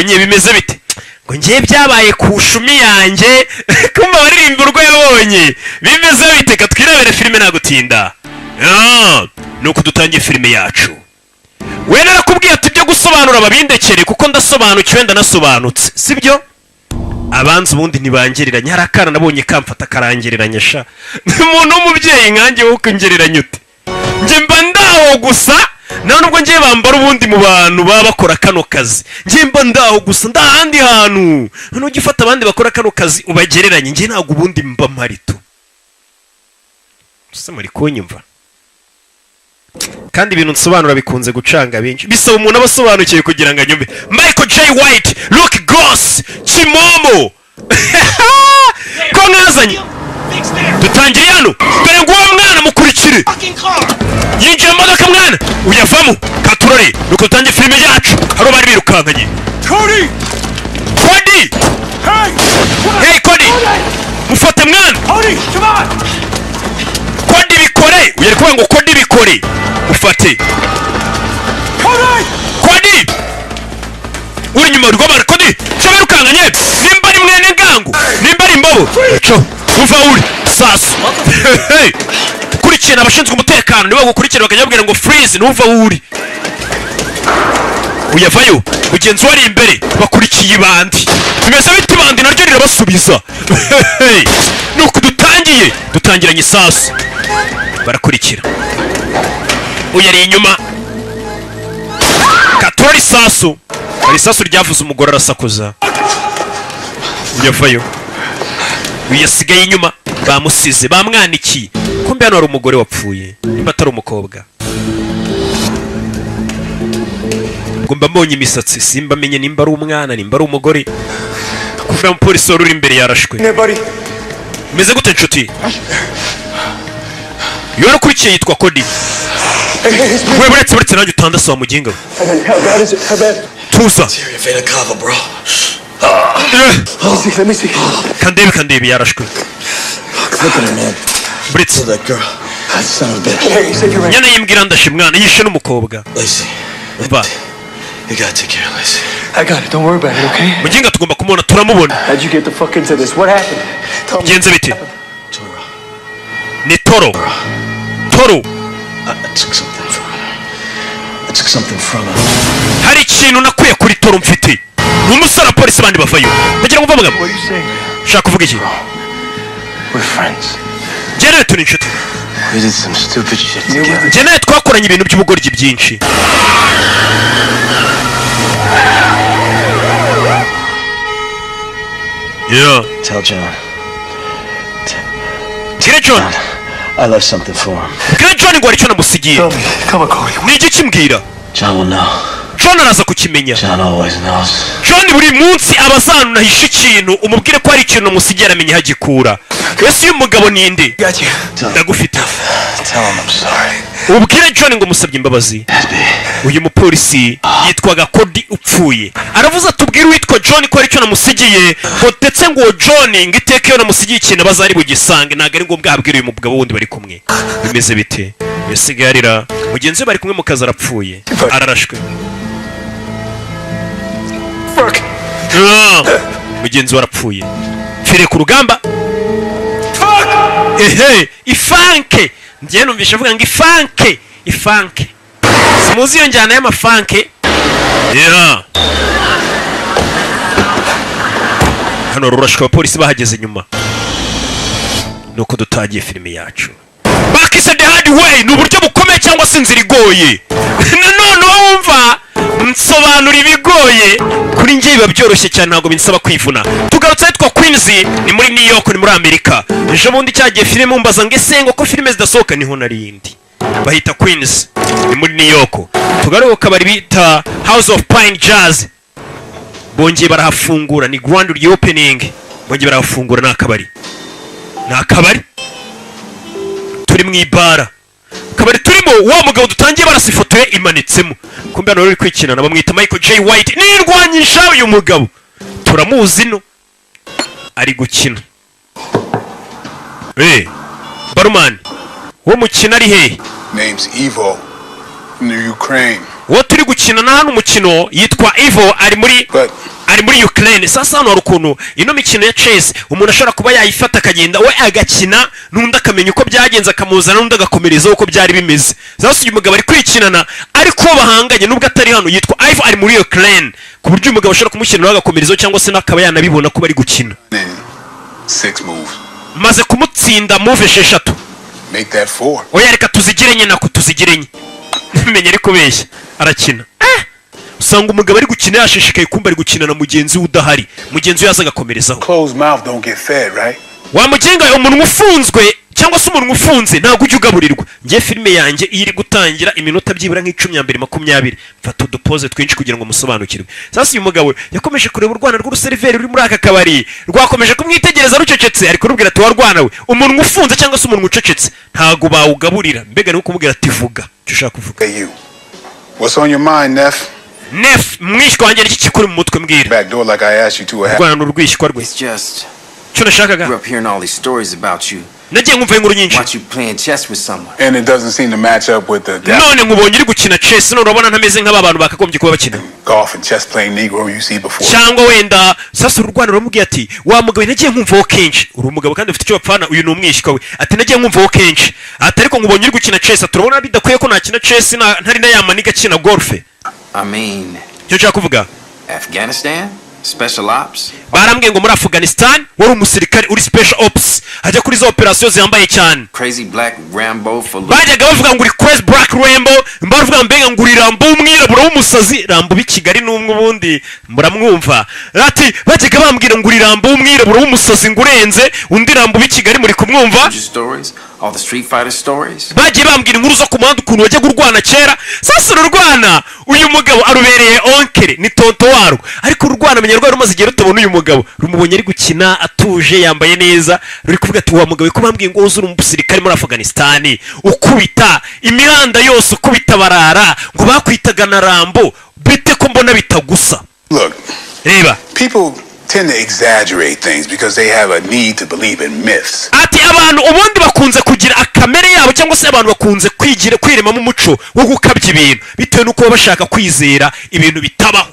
yabonye bimeze bite ngo ngiye byabaye ku shumi yanjye kumva baririmba urwo yabonye bimeze bite katwirebere filime nagutinda nuko dutangiye filime yacu we narakubwiye ati byo gusobanura babindekere kuko ndasobanukiwe ndanasobanutse sibyo abanza ubundi ntibangereranya hari akana nabonye kamfata karangereranya sha umuntu w'umubyeyi nkanjye wo kungereranya ute njye mba ndaho gusa naho nubwo ngiye bambara ubundi mu bantu baba bakora kano kazi ngiye mba ndaho gusa ndahandi hantu none ujya ufata abandi bakora kano kazi ubagereranye ngiye ntabwo ubundi mba marito gusa muri kunyumva kandi ibintu nsobanura bikunze gucanga benshi bisaba umuntu abasobanukiye kugira ngo anyumve Michael J. White Luke Goss Chimomo ko mwazanye dutangiye hano dore ngo uwo mwana mukurikire yinjiye mu modoka mwana uyavamo katurore nuko dutangiye filime yacu haro bari birukankanye Cody hey Cody mufate mwana Cody bikore uyari kuvuga ngo Cody bikore ufate Cody uri nyuma rw'abara Cody cyo birukanganye nimba ari mwene ngangu nimba ari imbobo cyo uva uri sasu kurikira abashinzwe umutekano nibo gukurikira bakajya ngo freeze nuva uri uyavayo mugenzi wari imbere bakurikiye ibandi bimeze biti bandi naryo rirabasubiza nuko dutangiranye sasu barakurikira uyari inyuma katori sasu ari sasu ryavuze umugore arasakuza uyavayo uyasigaye inyuma bamusize bamwanikiye kumbe hano hari umugore wapfuye nimba atari umukobwa ngo mba mbonye imisatsi simba menye nimba ari umwana nimba ari umugore kuvuga umupolisi wari uri imbere yarashwe umeze gute nshuti iyo warakurikiye yitwa Cody we buretse nanjye utandase wa muginga tuza kandebe yarashwe buretse nyana yimbwira ndashe mwana yishe n'umukobwa mva muginga tugomba kumubona turamubona genze bite ni Toro hari ikintu nakuye kuri Toro mfite n'umusara polisi bandi bavayo ndagira ngo mvuga shaka kuvuga iki Jene turi inshuti Jene twakoranye ibintu by'ubugoryi byinshi Tell John. Tell John. I left something for him. Tell John ngo aricyo namusigiye. Come on, Cody. Ni iki kimbwira? John will know. John araza kukimenya. John always knows. John buri munsi abazanunahisha ikintu umubwire ko ari ikintu musigiye aramenye hagikura. Ese uyu mugabo ninde? Ndagufite. Tell him I'm sorry. Ubwire John ngo musabye imbabazi. Uyu mupolisi yitwaga Cody upfuye. Aravuze atubwire witwa John ko ari cyo namusigiye. Ndetse ngo John ngiteke yo namusigiye ikintu bazari bugisange naga ari ngombwa abwire uyu mugabo wundi bari kumwe. Bimeze bite? Yasigarira mugenzi we bari kumwe mu kazi arapfuye. Ararashwe. Fuck. Mugenzi warapfuye. Fire ku rugamba. Fuck. Ifanke. Ndiye numvisha avuga ngo ifanke. Simuzi iyo njyana y'amafanke. Hano rurashwa abapolisi bahageze nyuma. Nuko dutagiye filime yacu. Back is the hard way. Ni uburyo bukomeye cyangwa se inzira igoye. Nanone wumva nsobanura ibigoye kuri njye biba byoroshye cyane ntabwo binsaba kwivuna. Tugarutse yitwa Queens ni muri New York ni muri Amerika. Ejo bundi cyagiye filime umbaza ngo ese ngo ko filime zidasohoka niho narindi. Bahita Queens ni muri New York. Tugaruka bari bita House of Pine Jazz. Bongeye barahafungura ni grand reopening. Bongeye barahafungura n'akabari. Turi mu ibara. Kabari turimo wa mugabo dutangiye barasifotoye imanitsemo. Kumbe hano ruri kwikina bamwita Michael J. White. Nirwanyisha uyu mugabo. Turamuzi no. Ari gukina. Barman. Wo mukina ari he? Name's Evo in the Ukraine. Wo turi gukina na hano umukino yitwa Evo ari muri ari muri Ukraine. Sasa hano hari ukuntu ino mikino ya chess umuntu ashobora kuba yayifata akagenda we agakina n'undi akamenya uko byagenze akamuzana n'undi agakomereza uko byari bimeze. Sasa uyu mugabo ari kwikinana ariko bahanganye nubwo atari hano yitwa Ivo ari muri Ukraine ku buryo uyu mugabo ashobora kumushyiriraho agakomerezo cyangwa se nakaba yanabibona ko bari gukina. 6 moves. Maze kumutsinda move 6. Make that 4. Oya reka tuzigire nye nako tuzigire nye. Menye ariko beshya arakina. Usanga umugabo ari gukina yashishikaye kumba ari gukina na mugenzi we udahari. Mugenzi we yaza agakomerezaho. Closed mouth don't get fed, right? Wa mugenga umuntu ufunzwe cyangwa se umuntu ufunze ntabwo ujya ugaburirwa. Ngiye filime yanjye iri gutangira iminota byibura nk'icumi ya mbere 20 mfata udupoze twinshi kugira ngo musobanukirwe. Sasa uyu mugabo yakomeje kureba urwana rw'uruseriveri ruri muri aka kabari rwakomeje kumwitegereza rucecetse ariko rubwira ati warwana we umuntu ufunze cyangwa se umuntu ucecetse ntago bawugaburira mbega ni kumubwira ati vuga cyo ushaka kuvuga. Hey you. What's on your mind, Neff? Neff mwishwa wanjye n'iki kikuri mu mutwe mbwira. Back door like I asked you to. Urwana n'urwishywa rwe. It's just Cyo nashakaga. grew up hearing all these stories about you. Nagiye nkumva inkuru nyinshi. Watch you playing chess with someone. And it doesn't seem to match up with the None nkubonye uri gukina chess none urabona ntameze nk'aba bantu bakagombye kuba bakina. golf and chess playing Negro you see before. Cyangwa wenda sasa urwana rumubwiye ati wa mugabo nagiye nkumvaho kenshi uri umugabo kandi ufite icyo bapfana uyu ni umwishywa we ati nagiye nkumvaho kenshi ati ariko nkubonye uri gukina chess turabona bidakwiye ko nakina chess ntari na yamaniga kina golf. I mean, Cyo nshaka kuvuga Afghanistan? Special ops? barambwiye ngo muri Afghanistan wari umusirikare uri special ops ajya kuri zo operation ziyambaye cyane. Crazy black Rambo for Bajyaga bavuga ngo uri Crazy Black Rambo mbavuga mbega ngo uri Rambo umwirabura w'umusazi Rambo b'Kigali n'umwe ubundi muramwumva ati bajyaga bambwira ngo uri Rambo umwirabura w'umusazi ngurenze undi Rambo b'Kigali muri kumwumva. stories, all the Street Fighter stories. Bagiye bambwira inkuru zo kumanda ukuntu wajya gurwana kera. Sasa urwana uyu mugabo arubereye onkere ni tonto warwo ariko urwana menya rwa rumaze igihe rutabona uyu mugabo rumubonye ari gukina atuje yambaye neza ruri kuvuga ati wa mugabo ko bambwiye ngo uzuri umusirikare muri Afghanistan ukubita imihanda yose ukubita barara ngo bakwitaga na Rambo bite ko mbona bitagusa. Look, Reba people tend to exaggerate things because they have a need to believe in myths. ati abantu ubundi bakunze kugira akamere yabo cyangwa se abantu bakunze kwiremamo umuco wo gukabya ibintu bitewe nuko baba bashaka kwizera ibintu bitabaho.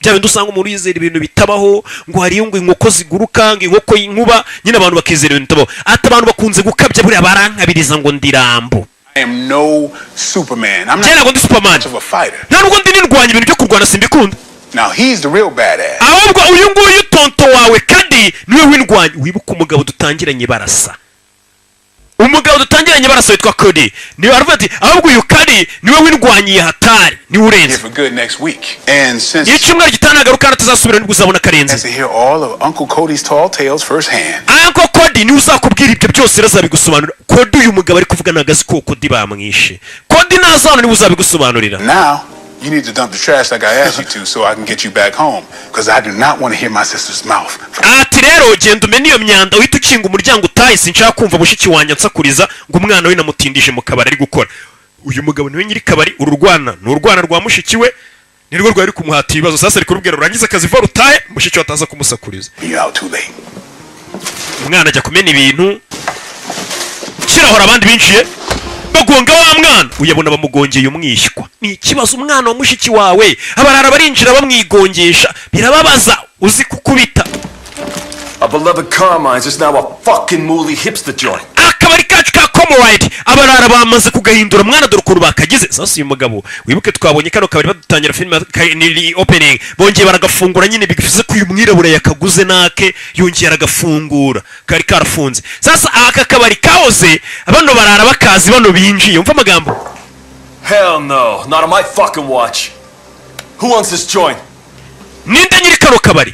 Bya bintu usanga umuntu yizera ibintu bitabaho ngo hariyo ngo inkoko ziguruka ngo inkoko y'inkuba nyine abantu bakizera ibintu bitabaho. Ati abantu bakunze gukabya buriya barankabiriza ngo ndi Rambo. I am no Superman. I'm Cyane ngo not ndi Superman. much of a fighter. Nta nubwo ndi nirwanya ibintu byo kurwana simbikunda. Now he's the real badass. Ahubwo uyu nguyu tonto wawe kandi niwe windwanya wibuka umugabo dutangiranye barasa. Umugabo dutangiranye barasa witwa Cody niwe aravuga ati ahubwo uyu Cody niwe windwanyiye hatari niwe Here urenze. for good next week. And since Icyumweru gitanagaruka atazasubira nibwo uzabona has karenze. to hear all of Uncle Cody's tall tales firsthand. Uncle Cody niwe uzakubwira ibyo byose razabigusobanurira. Cody uyu mugabo ari kuvuga nagazi ko Cody bamwishe. Cody nazana niwe uzabigusobanurira. Now you need to dump the trash like I asked you to so I can get you back home because I do not want to hear my sister's mouth. Ati rero genda umene iyo myanda uhita ukinga umuryango utahe sinshaka kumva mushiki wanjye ansakuriza ngo umwana we namutindije mu kabari ari gukora. Uyu mugabo niwe nyiri kabari ururwana n'urwana rwa mushiki we nirwo rwari kumuhata ibibazo. Sasa ari kurubwira urangiza akazi va rutahe mushiki we ataza kumusakuriza. You're out too late. Umwana ajya kumena ibintu kirahora abandi binjiye bagonga wa mwana uyabona bamugongeye umwishywa. Ni ikibazo umwana wa mushiki wawe abarara barinjira bamwigongesha birababaza uzi kukubita. Our beloved Carmine's is now a fucking mooley hipster joint. Akabari kacu ka Comrade abarara bamaze kugahindura mwana dore ukuntu bakagize. Sasa uyu mugabo wibuke twabonye kano kabari badutangira filime ni opening bongeye baragafungura nyine bigize ko uyu mwirabura yakaguze nake yongeye aragafungura kari karafunze. Sasa aka kabari kaoze abano barara bakazi bano binjiye umva amagambo. Hell no, not on my fucking watch. Who owns this joint? Ninde nyiri kano kabari?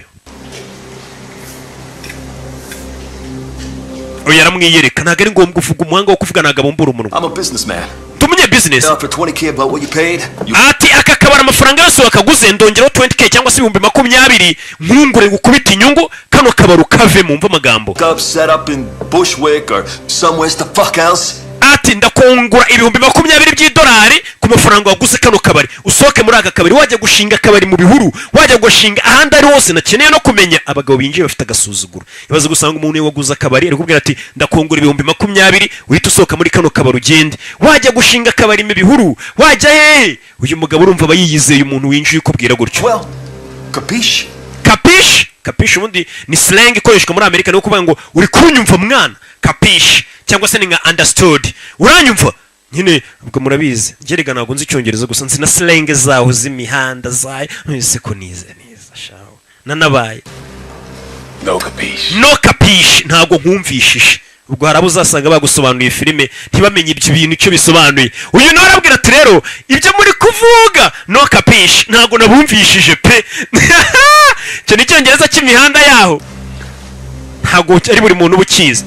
Oya yaramwiyereka ntago ari ngombwa uvuga umuhanga wo kuvuga ntago abumbura umunwa. I'm a businessman. Tumenye business. Down for 20K about what you paid? Ati aka kabara amafaranga yose wakaguze ndongeraho 20K cyangwa se 20,000 nkungure gukubita inyungu kano kabaru kave mu mva amagambo. Up set up in Bushwick or somewhere the fuck else? Ati ndakongura 20,000 by'idolari ku mafaranga waguze kano kabari usohoke muri aka kabari wajya gushinga akabari mu bihuru wajya gushinga ahandi ari hose nakeneye no kumenya abagabo binjiye bafite agasuzuguro. Ibaze gusanga umuntu wagguze akabari ari kubwira ati ndakongura 20,000 uhita usohoka muri kano kabari ugende wajya gushinga akabari mu bihuru wajya he. Uyu mugabo urumva abayiyizeye umuntu winjiye ukubwira gutyo. Well, capiche? kapish ubundi ni slang ikoreshwa muri Amerika, ni ukuvuga ngo uri kunyumva mwana, kapish, cyangwa se ni nka understood, uranyumva nyine. ubwo murabizi ngerega ntabwo nzi icyongereza gusa nzi na slang zaho z'imihanda zayo, ese ko nize neza shaho nanabaye no kapish ntabwo nkumvishije. ubwo harabo uzasanga bagusobanuriye filime ntibamenye ibyo bintu icyo bisobanuye. uyu nawe arabwira ati rero ibyo muri kuvuga no kapish ntabwo nabumvishije pe. icyo ni icyongereza cy'imihanda yaho, ntabwo ari buri muntu uba ukizi.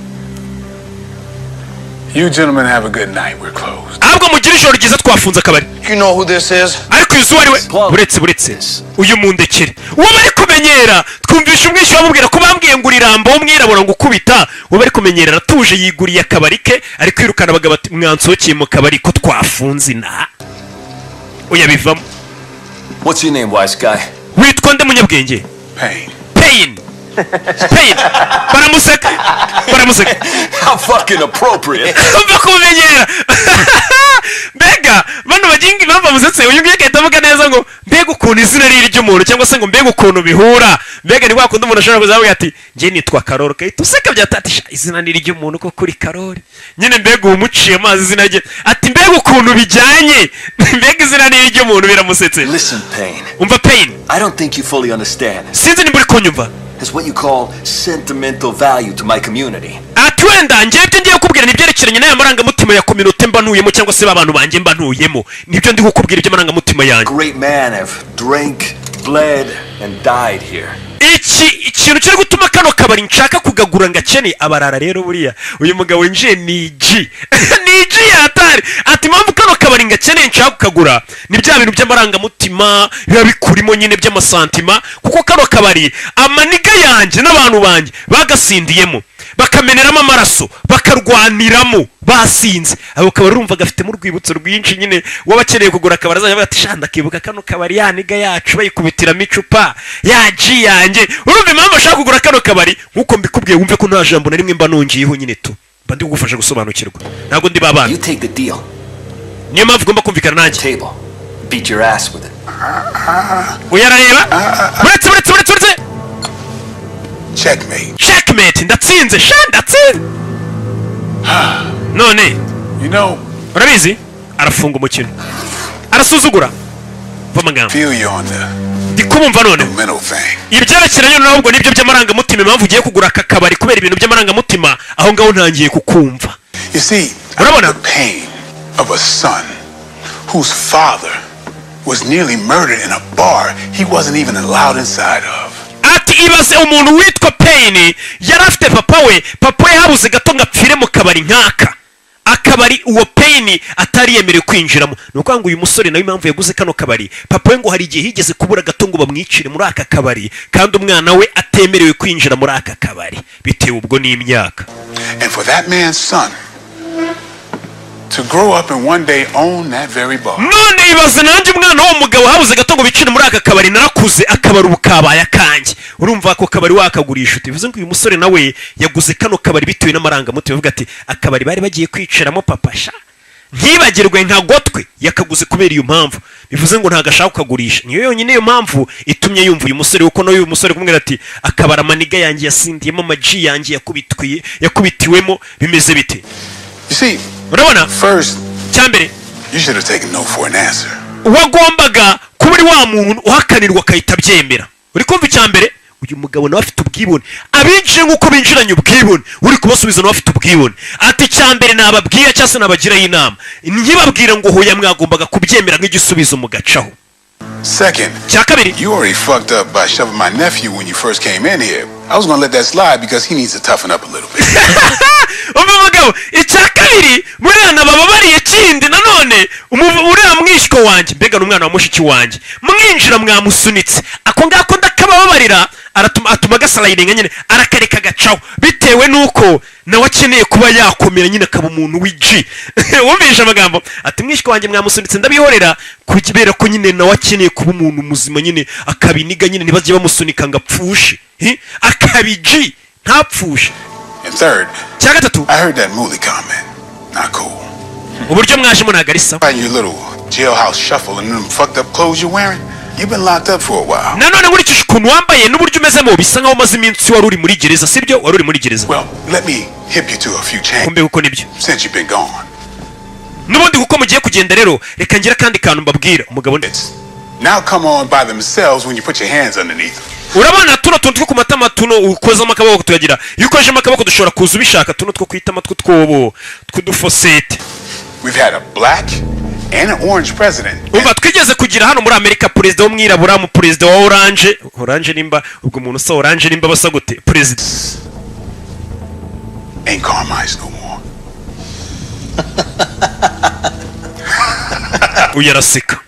You gentlemen have a good night. We're closed. ahubwo mugira ijoro ryiza, twafunze akabari. You know who this is? ariko uyu zuba ari we. buretse uyu mundekere uwo bari kumenyera. twumvisha umwishywa bamubwira ko bambwiye ngo urirambo w'umwirabura ngo ukubita. uwo bari kumenyera aratuje yiguriye akabari ke, ari kwirukana abagabo ati mwansohokeye mu kabari ko twafunze inaha. oya bivamo. What's your name, wise guy? witwa nde munyabwenge? Pain. baramuseka. How fucking appropriate. umva kumenyera. mbega bano bagingi bamba musetse, uyu ngiye kahita avuga neza ngo mbega ukuntu izina riri ry'umuntu, cyangwa se ngo mbega ukuntu bihura. mbega ni wakunda umuntu ashobora kuzavuga ati njye nitwa Karori, kahita useka byatatisha izina ni ry'umuntu ko kuri Karori nyine. mbega umuciye amazi izina rye ati mbega ukuntu bijyanye. mbega izina ni ry'umuntu biramusetse. Listen, Pain. umva Pain, I don't think you fully understand. sinzi nimba uri kunyumva. It's what you call sentimental value to my community. ati wenda njye ibyo ngiye kukubwira ni ibyerekeranye n'aya marangamutima ya community mba ntuyemo, cyangwa se b'abantu banjye mba ntuyemo. nibyo ndi kukubwira iby'amarangamutima yanjye. Great man have drank, bled, and died here. ikintu kiri gutuma kano kabari nshaka kugagura ngakene abarara. rero buriya uyu mugabo winjiye ni G. ni G yatari. ati mpamvu kano kabari ngakene nshaka kukagura ni bya bintu by'amarangamutima biba bikurimo nyine by'amasantima, kuko kano kabari amaniga yanjye n'abantu banjye bagasindiyemo, bakameneramo amaraso, bakarwaniramo basinze. abo kabari urumva gafitemo urwibutso rwinshi nyine. wabakeneye kugura akabari azajya avuga ati shanda kibuka kano kabari ya niga yacu bayikubitiramo icupa ya G yanjye. urumva impamvu ashaka kugura kano kabari nk'uko mbikubwiye, wumve ko nta jambo na rimwe mba nongiyeho nyine tu mba ndi kugufasha gusobanukirwa, ntabwo ndi babana. You take the deal. niyo mpamvu ugomba kumvikana nanjye. Table. Beat your ass with it. uyarareba. buretse Checkmate. ndatsinze sha ndatsinze. none You know, urabizi arafunga umukino, arasuzugura. mva amagambo feel you on the ndi kubumva none. mental thing. ibyerekeranye n'ahubwo nibyo by'amarangamutima. impamvu ugiye kugura aka kabari kubera ibintu by'amarangamutima, aho ngaho ntangiye kukumva. You see, Urabona? the pain of a son whose father was nearly murdered in a bar he wasn't even allowed inside of. ati ibaze umuntu witwa Pain yari afite papa we habuze gato ngo apfire mu kabari nk'aka. akabari uwo Pain atari yemerewe kwinjiramo. ni ukuvuga ngo uyu musore nawe impamvu yaguze kano kabari, papa we ngo hari igihe higeze kubura gato ngo bamwicire muri aka kabari, kandi umwana we atemerewe kwinjira muri aka kabari bitewe ubwo n'imyaka. And for that man's son to grow up and one day own that very bar. none ibaze nanjye umwana w'uwo mugabo habuze gato ngo bicire muri aka kabari, narakuze akabari ubu kabaye akanjye. urumva ako kabari wakagurisha ute? bivuze ngo uyu musore nawe yaguze kano kabari bitewe n'amarangamutima. avuga ati akabari bari bagiye kwicaramo papa sha ntibagirwe ntagotwe, yakaguze kubera iyo mpamvu. bivuze ngo ntago ashaka kukagurisha. niyo yonyine iyo mpamvu itumye yumva uyu musore, kuko nawe uyu musore kumubwira ati akabari amaniga yanjye yasindiyemo, amaji yanjye yakubitiwemo, bimeze bite? You see, urabona first, cyambere you should have taken no for an answer. wagombaga kuba uri wa muntu uhakanirwa akahita abyemera. uri kumva icyambere? uyu mugabo nawe afite ubwibone, abinjire nk'uko binjiranye ubwibone, uri kubasubiza nawe afite ubwibone. ati icyambere nababwira cyangwa se nabagiraho inama, ntibabwira ngo hoya mwagombaga kubyemera nk'igisubizo mugacaho. Second, cya kabiri, you already fucked up by shoving my nephew when you first came in here. I was gonna let that slide because he needs to toughen up a little bit. umva mugabo, icya kabiri buriya nabababariye kindi nanone uriya mwishywa wanjye, mbega n'umwana wa mushiki wanjye, mwinjira mwamusunitse, ako ngako ndakabababarira, atuma gasalayiringa nyine arakareka gacaho, bitewe nuko nawe akeneye kuba yakomera nyine akaba umuntu w'G. wumvisha amagambo ati mwishywa wanjye mwamusunitse ndabihorera kubera ko nyine nawe akeneye kuba umuntu muzima nyine akabiniga nyine ntibajye bamusunika ngo apfushe, akabiji ntapfushe. And third, cya gatatu, I heard that Mooley comment. Not cool. uburyo mwajemo ntabwo ari sawa. Your little jailhouse shuffle and them fucked up clothes you're wearing. You've been locked up for a while. nanone nkurikije ukuntu wambaye n'uburyo umezemo bisa nkaho umaze iminsi wari uri muri gereza sibyo wari uri muri gereza Well, let me hip you to a few changes kumbe kuko nibyo since you've been gone. n'ubundi kuko mugiye kugenda rero reka ngira kandi kantu mbabwira umugabo It's now come on by themselves when you put your hands underneath them. urabona tuno tuntu two ku matama tuno ukozamo akaboko tuyagira iyo ukozemo akaboko dushobora kuza ubishaka tuno two kwitama tw'utwobo tw'udufosete We've had a black and an orange president. umva twigeze kugira hano muri amerika perezida w'umwirabura mu perezida wa oranje nimba ubwo umuntu usa oranje nimba basa gute perezida Ain't Carmine's no more. uyu araseka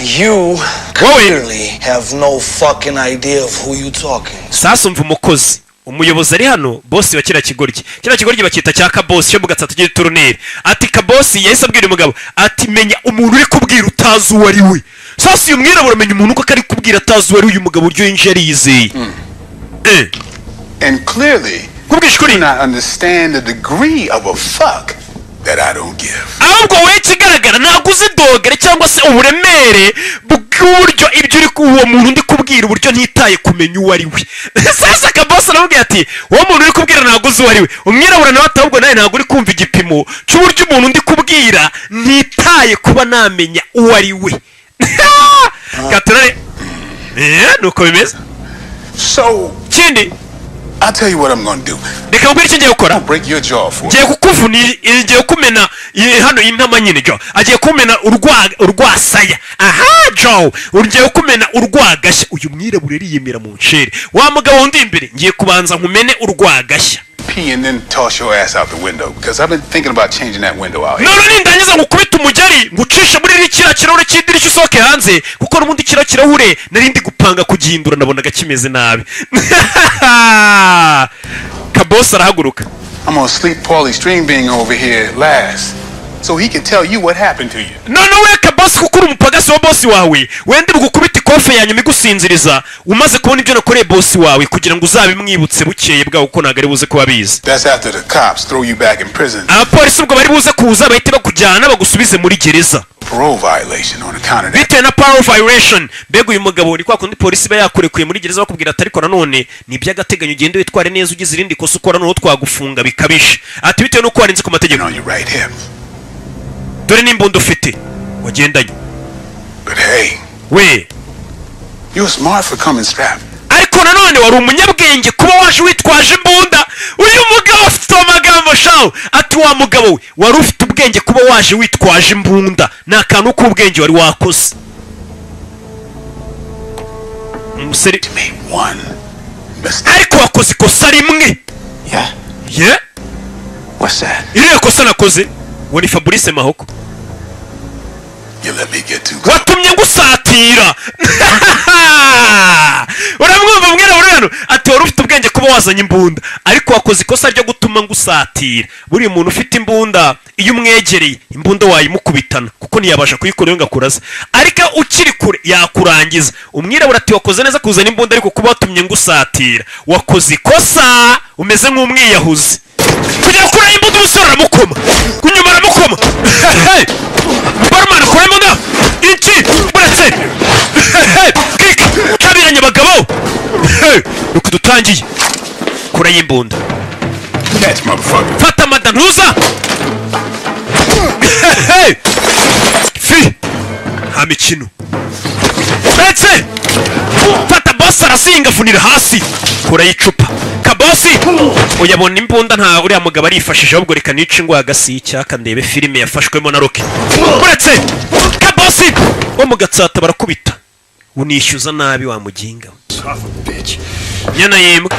You clearly have no fucking idea of who you talking. sasa umva umukozi umuyobozi ari hano bosi wa kiriya kigoryi bakita cya kabosi cyo mu gatsata cy'iturneri ati kabosi yahise abwira umugabo ati menya umuntu uri kubwira utazi uwo ari we sasa uyu mwirabura amenya umuntu uko ari kubwira atazi uwo ari uyu mugabo uryo yinjiye ariyizeye And clearly, kubwisha you ukuri do not understand the degree of a fuck that I don't give. ahubwo wowe ikigaragara ntabwo uzi dogere cyangwa se uburemere bw'uburyo ibyo uri uwo muntu ndi kubwira uburyo ntitaye kumenya uwo ari we sasa kabosi aramubwira ati uwo muntu uri kubwira ntabwo uzi uwo ari we umwirabura nawe ati ahubwo nawe ntabwo uri kumva igipimo cy'uburyo umuntu ndi kubwira ntitaye kuba namenya uwo ari we gaturare nuko bimeze So, kindi I'll tell you what I'm gonna do. reka mbwira icyo ngiye gukora I'll break your jaw for ngiye you. kukuvuna ngiye kumena hano intama nyine jo agiye kumena urwasaya aha jo ngiye kumena urwagashya uyu mwirabura yiyemera mu ncere wa mugabo wundi imbere ngiye kubanza nkumene urwagashya Pee and then toss your ass out the window because I've been thinking about changing that window out here. none nindangiza ngukubita umugeri ngucishe muri kiriya kirahure cy'idirishya usohoke hanze kuko n'ubundi kiriya kirahure nari ndi gupanga kugihindura nabonaga kimeze nabi kabosi arahaguruka I'm gonna sleep Paulie String Bean over here last so he can tell you what happened to you. none we kabosi kuko uri umupagasi wa bosi wawe wenda bugukubita ikofe ya nyuma igusinziriza umaze kubona ibyo nakoreye bosi wawe kugira ngo uzabimwibutse bukeye bwawe kuko ntabwo ari buze kuba bizi That's after the cops throw you back in prison. abapolisi ubwo bari buze kuza bahite bakujyana bagusubize muri gereza Parole violation on account of that. bitewe na power violation mbega uyu mugabo ni kwa kundi polisi iba yakurekuye muri gereza bakubwira ati ariko nanone ni iby'agateganyo ugende witware neza ugize irindi kosa ukora noneho twagufunga bikabije ati bitewe n'uko warenze ku mategeko On your right hip. dore n'imbunda ufite wagendanye But hey, we you're smart for coming strapped. ariko nanone wari umunyabwenge kuba waje witwaje imbunda uyu mugabo afite amagambo shawo ati wa mugabo we wari ufite ubwenge kuba waje witwaje imbunda ni akantu k'ubwenge wari wakoze umusore Made one mistake. ariko wakoze ikosa rimwe Yeah? ye What's that? iriya kosa nakoze uwo ni fabrice mahoko You let me get too close. watumye ngusatira uramwumva mwirabura hano ati wari ufite ubwenge kuba wazanye imbunda ariko wakoze ikosa ryo gutuma ngusatira buriya umuntu ufite imbunda iyo umwegereye imbunda wayimukubitana kuko ntiyabasha kuyikora iyo ngakuraza ariko ukiri kure yakurangiza umwirabura ati wakoze neza kuzana imbunda ariko kuba watumye ngusatira wakoze ikosa umeze nk'umwiyahuzi kugera kuri iyi mbuga umusore aramukoma kunyuma aramukoma barumana kure imbunda iki buretse kika kabiranye abagabo nuko dutangiye kure y'imbunda Catch, motherfucker. fata madantuza fi nta mikino uretse fata bosi arasinga afunira hasi kure y'icupa kabosi uyabona imbunda nta uriya mugabo arifashije ahubwo reka nice ingwagasi y'icyaka ndebe filime yafashwemo na roke uretse kabosi wo mu gatsata barakubita unishyuza nabi wa muginga nyana y'imbwa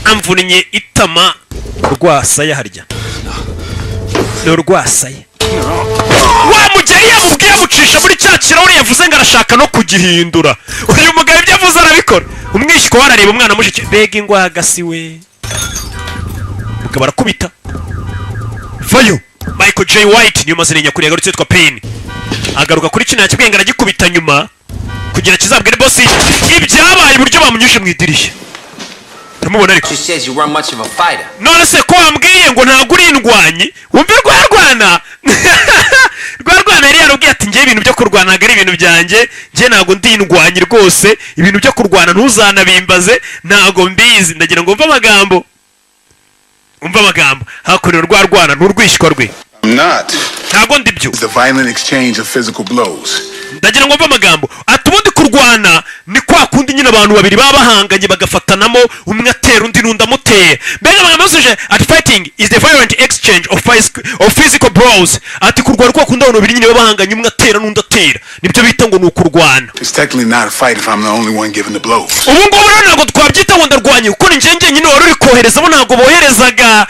amvunnye itama rwasaya harya ni urwasaya wa mugeri yamubwiye amucisha muri cya kirahure yavuze ngo arashaka no kugihindura uyu mugabo ibyo avuze arabikora umwishyiko warareba umwana mushiki mbega ingwagasi we mugabo arakubita vayo Michael J. White niyo mazina nyakuri yagarutse yitwa Pain agaruka kuri kino yakibwenga aragikubita nyuma kugira kizabwire bosi ibyabaye uburyo bamunyuje mu idirishya turamubona ariko She says you weren't much of a fighter. none se ko wambwiye ngo ntabwo uri indwanyi wumve rwarwana rwarwana yari yarubwiye ati njye ibintu byo kurwana ntabwo ari ibintu byanjye njye ntabwo ndi indwanyi rwose ibintu byo kurwana ntuzanabimbaze ntabwo mbizi ndagira ngo umva amagambo hakorera rwarwana n'urwishywa rwe I'm not. ntabwo ndi byo It's the violent exchange of physical blows. ndagira ngo mve amagambo ati ubundi kurwana ni kwa kundi nyine abantu babiri baba bahanganye bagafatanamo umwe atera undi n'undi amutera mbega amagambo yasuje ati fighting is the violent exchange of physical blows ati kurwana kwa kundi abantu babiri nyine baba bahanganye umwe atera n'undi atera nibyo bita ngo ni ukurwana. It's technically not a fight if I'm the only one giving the blows. ubu ngubu rero ntabwo twabyita ngo ndarwanye kuko ni njye nyine wari uri kohereza bo ntabwo boherezaga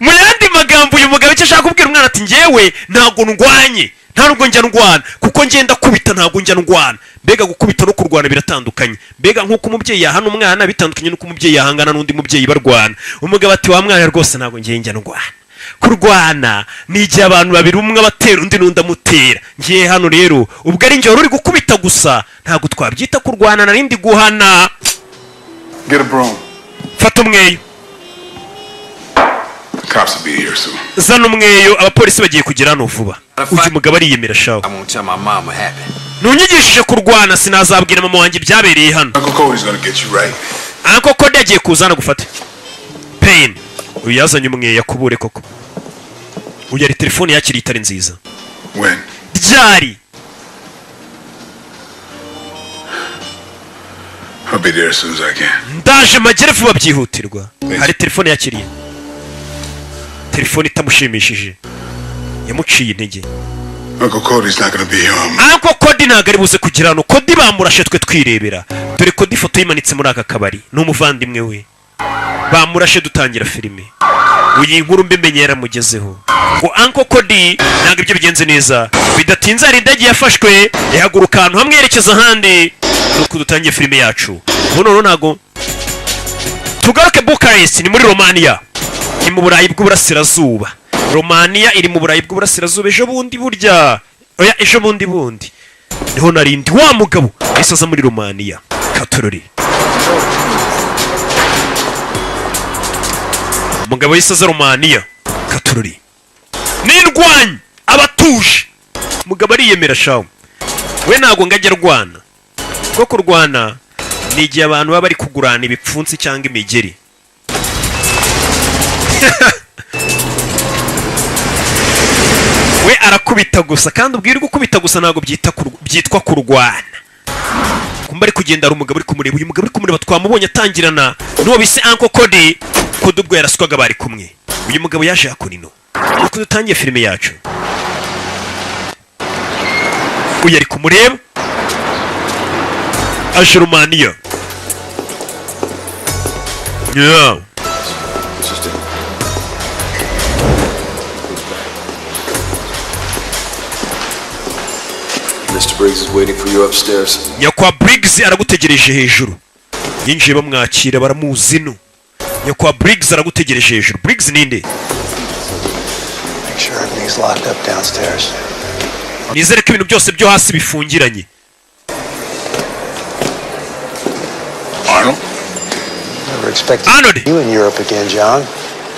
mu yandi magambo uyu mugabo icyo ashaka kubwira umwana ati njyewe ntabwo ndwanye nta nubwo njya ndwana kuko ngenda kubita ntabwo njya ndwana mbega gukubita no kurwana biratandukanye mbega nk'uko umubyeyi yahana umwana bitandukanye n'uko umubyeyi yahangana n'undi mubyeyi barwana umugabo ati wa mwana rwose ntabwo ngiye njya ndwana kurwana ni igihe abantu babiri umwe abatera undi n'undi amutera ngiye hano rero ubwo ari njye wari uri gukubita gusa ntabwo twabyita kurwana narindi guhana. Get a broom. fata umweyo The cops will be here soon. zana umweyo abapolisi bagiye kugera hano vuba uyu mugabo ariyemera shaho I won't tell my mom what happened. ntunyigishije kurwana sinazabwira mama wanjye ibyabereye hano. Uncle Cody's gonna get you right. Uncle Cody agiye kuza hano gufata pain uyu yazanye umweyo yakubure koko uyu ari telefone yakiri itari nziza When? ryari I'll be there as soon as I can. ndaje magere vuba byihutirwa hari telefone yakiriye telefone itamushimishije yamuciye intege. Uncle Cody's not gonna be here. Uncle Cody ntabwo ari buze kugira hano Cody bamurashe twe twirebera dore Cody ifoto yimanitse muri aka kabari ni umuvandimwe we bamurashe dutangira filime uyu inkuru mbimenye yaramugezeho ngo Uncle Cody ntabwo ibyo bigenze neza bidatinze hari indege yafashwe ihaguruka ahantu hamwe yerekeza ahandi nuko dutangiye filime yacu ubu ntabwo tugaruke Bucharest ni muri Romania ni mu Burayi bw'Uburasirazuba. Romania iri mu Burayi bw'Uburasirazuba ejo bundi burya oya ejo bundi niho narindi wa mugabo isaza muri Romania katorori umugabo yisaza Romania katorori n'indwanyi abatuje umugabo ariyemera shawo we ntabwo ngajya rwana kuko kurwana ni igihe abantu baba bari kugurana ibipfunsi cyangwa imigeri we arakubita gusa kandi ubwira gukubita gusa ntabwo byitwa kurwana kumba ari kugenda ari umugabo uri kumureba uyu mugabo uri kumureba twamubonye atangirana n'uwo bise Uncle Cody Cody ubwo yaraswaga bari kumwe uyu mugabo yaje hakurino nuko dutangiye filime yacu uyu ari kumureba aje Romania yeah. Mr. Briggs is waiting for you upstairs. Nyakwa Briggs aragutegereje hejuru yinjiye bamwakira baramuzi no Nyakwa Briggs aragutegereje hejuru Briggs ninde Make sure everything's locked up downstairs. nizere ko ibintu byose byo hasi bifungiranye. Arnold? Never expected Arnold. you in Europe again, John.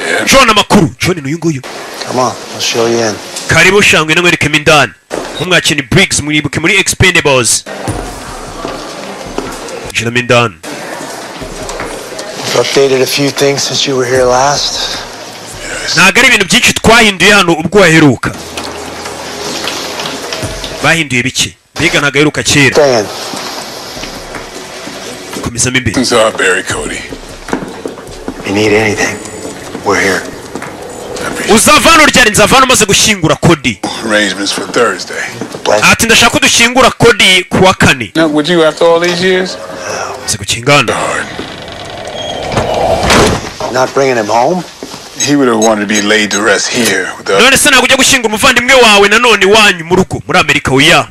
Yeah. John amakuru John n'uyu nguyu Come on, I'll show you in. karibu shangwe namwerekemo indani umwakini Briggs mwibuke muri Expendables jinamo indani. We've updated a few things since you were here last. ntabwo ari ibintu byinshi twahinduye hano ubwo waheruka bahinduye bike mbega ntabwo aheruka kera Stay in. komezamo imbere. Things are Barry Cody. You need anything, we're here. uzava hano ryari nzava hano umaze gushyingura Cody Arrangements for Thursday. Bless ati ndashaka ko dushyingura Cody ku wa kane Now, would you after all these years? umaze gukingana Hard. Not bringing him home? He would have wanted to be laid to rest here with the none se ntabwo ujya gushyingura umuvandimwe wawe nanone iwanyu mu rugo muri Amerika oya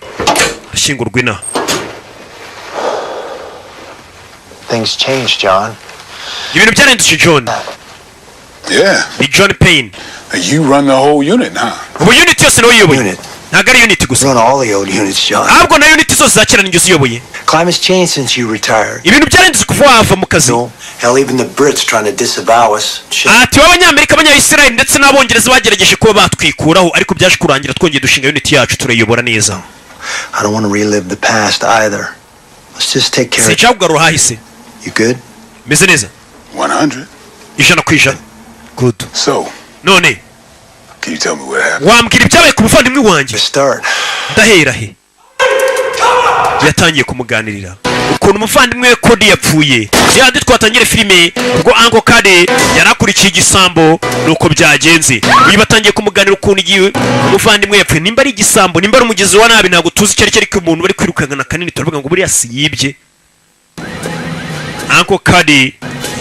ashyingurwa inaha. Things changed, John. ibintu byarahindutse John Yeah. ni John Payne You run the whole unit, huh? ubu unit yose niwe uyoboye Unit. ntabwo ari unit gusa Run all the old units, John. ahubwo na unit zose za kera ninjye uziyoboye. Climate's changed since you retired. ibintu byarahindutse kuva wava mu kazi No, Hell, even the Brits trying to disavow us. Shit. ati w'abanyamerika abanyayisiraheli ndetse n'abongereza bagerageje kuba batwikuraho ariko byaje kurangira twongeye dushinga unity yacu turayobora neza. I don't want to relive the past either. Let's just take care of it. sinshaka kugarura hahise. You good? meze neza 100. 100%. Good. So, none can you tell me what happened? wambwira ibyabaye ku muvandimwe wanjye? To start. ndahera he? yatangiye kumuganirira ukuntu umuvandimwe we Cody yapfuye. yandi twatangire filime ubwo Uncle Cody yarakurikiye igisambo nuko byagenze. uyu batangiye kumuganira ukuntu igihe umuvandimwe yapfuye, nimba ari igisambo nimba ari umugezi wa nabi ntabwo tuzi icyo ari cyo, ariko umuntu bari kwirukana kanini turavuga ngo buriya si yibye. Uncle Cody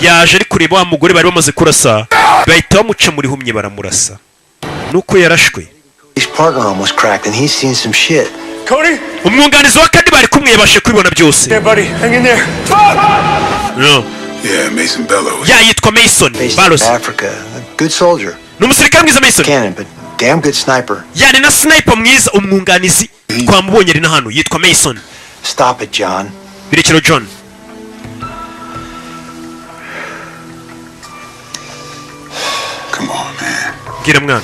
yaje ari kureba wa mugore bari bamaze kurasa, bahita bamuca muri humye baramurasa nuko yarashwe. His partner almost cracked and he's seen some shit. Cody? umwunganizi wa Cody bari kumwe yabashe kubibona byose. Yeah, buddy. Hang in there. No. Yeah, Mason Bellows. ya yitwa Mason Based in Barros. Africa. A good soldier. ni umusirikare mwiza Mason. Cannon, but damn good sniper. yani na sniper mwiza. umwunganizi twamubonye ari na hano yitwa Mason. Stop it, John. birekero John. Come on, man. bwira mwana.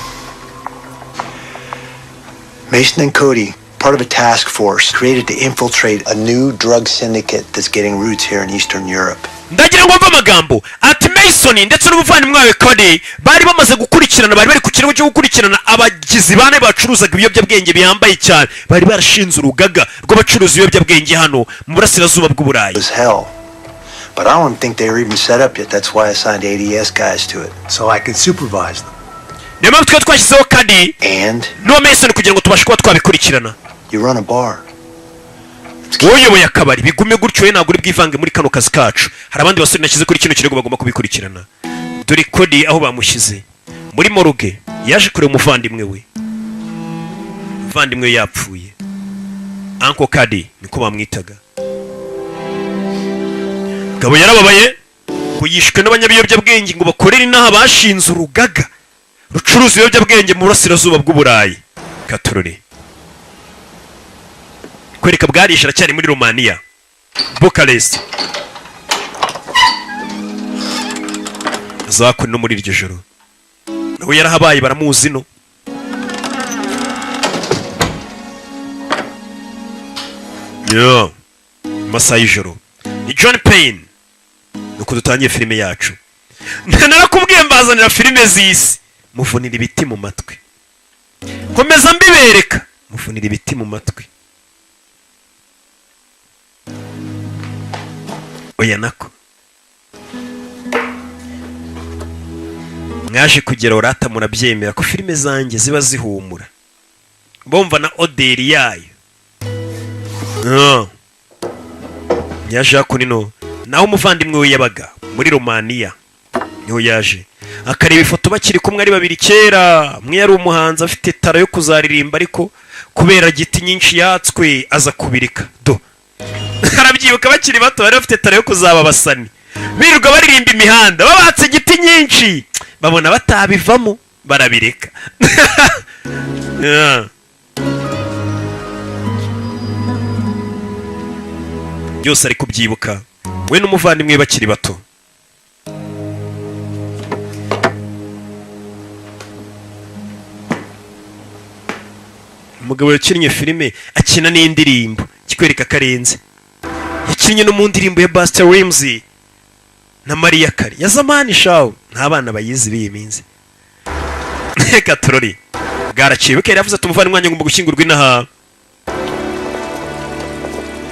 Mason and Cody, part of a task force created to infiltrate a new drug syndicate that's getting roots here in Eastern Europe. ndagira ngo mve amagambo ati Mason ndetse n'umuvandimwe wawe Cody bari bamaze gukurikirana, bari bari ku kirego cyo gukurikirana abagizi bane bacuruzaga ibiyobyabwenge bihambaye cyane, bari barashinze urugaga rw'abacuruza ibiyobyabwenge hano mu burasirazuba bw'uburayi. It was hell. But I don't think they were even set up yet. That's why I signed ADS guys to it. So I can supervise them. niyo mpamvu twari twashyizeho Cody And n'uwo Mason kugira ngo tubashe kuba twabikurikirana. you run a bar. woyoboye akabari bigume gutyo, we ntabwo uri bwivange muri kano kazi kacu. hari abandi basore nashyize kuri kino kirego bagomba kubikurikirana. dore Cody aho bamushyize muri moruge, yaje kureba umuvandimwe we. umuvandimwe we yapfuye. Uncle Cody niko bamwitaga. gabo yarababaye ngo yishwe n'abanyabiyobyabwenge ngo bakorere inaha bashinze urugaga rucuruza ibiyobyabwenge mu burasirazuba bw'uburayi. katorore kwereka bwarisha aracyari muri Romania Bucharest. azakuri no muri iryo joro nawe yarahabaye baramuzi no. yo masaha y'ijoro ni John Payne. nuko dutangiye filime yacu. narakubwiye mbazanira filime z'isi muvunira ibiti mu matwi, komeza mbibereka muvunira ibiti mu matwi. oya nako mwaje kugera urata murabyemera ko filime zanjye ziba zihumura bomva na oderi yayo. yaje hakunino naho umuvandimwe we yabaga muri Romania, niho yaje akareba ifoto bakiri kumwe ari babiri kera. umwe yari umuhanzi afite tara yo kuzaririmba ariko kubera giti nyinshi yatswe aza kubirika do. arabyibuka bakiri bato bari bafite tara yo kuzaba abasani, birirwa baririmba imihanda babatse giti nyinshi, babona batabivamo barabireka. byose ari kubyibuka we n'umuvandimwe bakiri bato. umugabo yakinnye filime akina n'indirimbo kikwereka karenze. yakinnye no mu ndirimbo ya Buster Rhymes na Maria Carey ya zamani shawo, nta bana bayizi biyi minsi. katorori bwaraciye bukera yavuze ati umuvandimwe wanjye ngomba gushyingurwa inaha,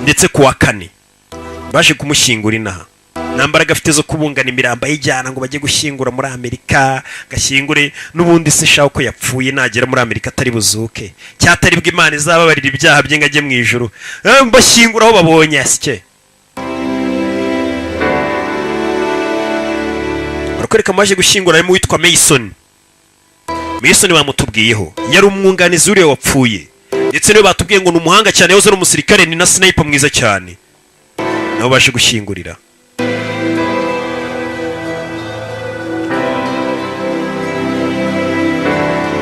ndetse kuwa kane baje kumushyingura inaha. nta mbaraga afite zo kubungana imirambo ayijyana ngo bajye gushyingura muri Amerika, gashyingure n'ubundi se shaho ko yapfuye nagera muri Amerika atari buzuke, cyatari bwo Imana izababarira ibyaha bye ngo ajye mu ijuru. bashyingura aho babonye asike. barakwereka maje gushyingura harimo witwa Mason. Mason bamutubwiyeho yari umwunganizi uriya wapfuye, ndetse niwe batubwiye ngo ni umuhanga cyane, yahoze ari umusirikare, ni na sniper mwiza cyane. nabo baje gushyingurira.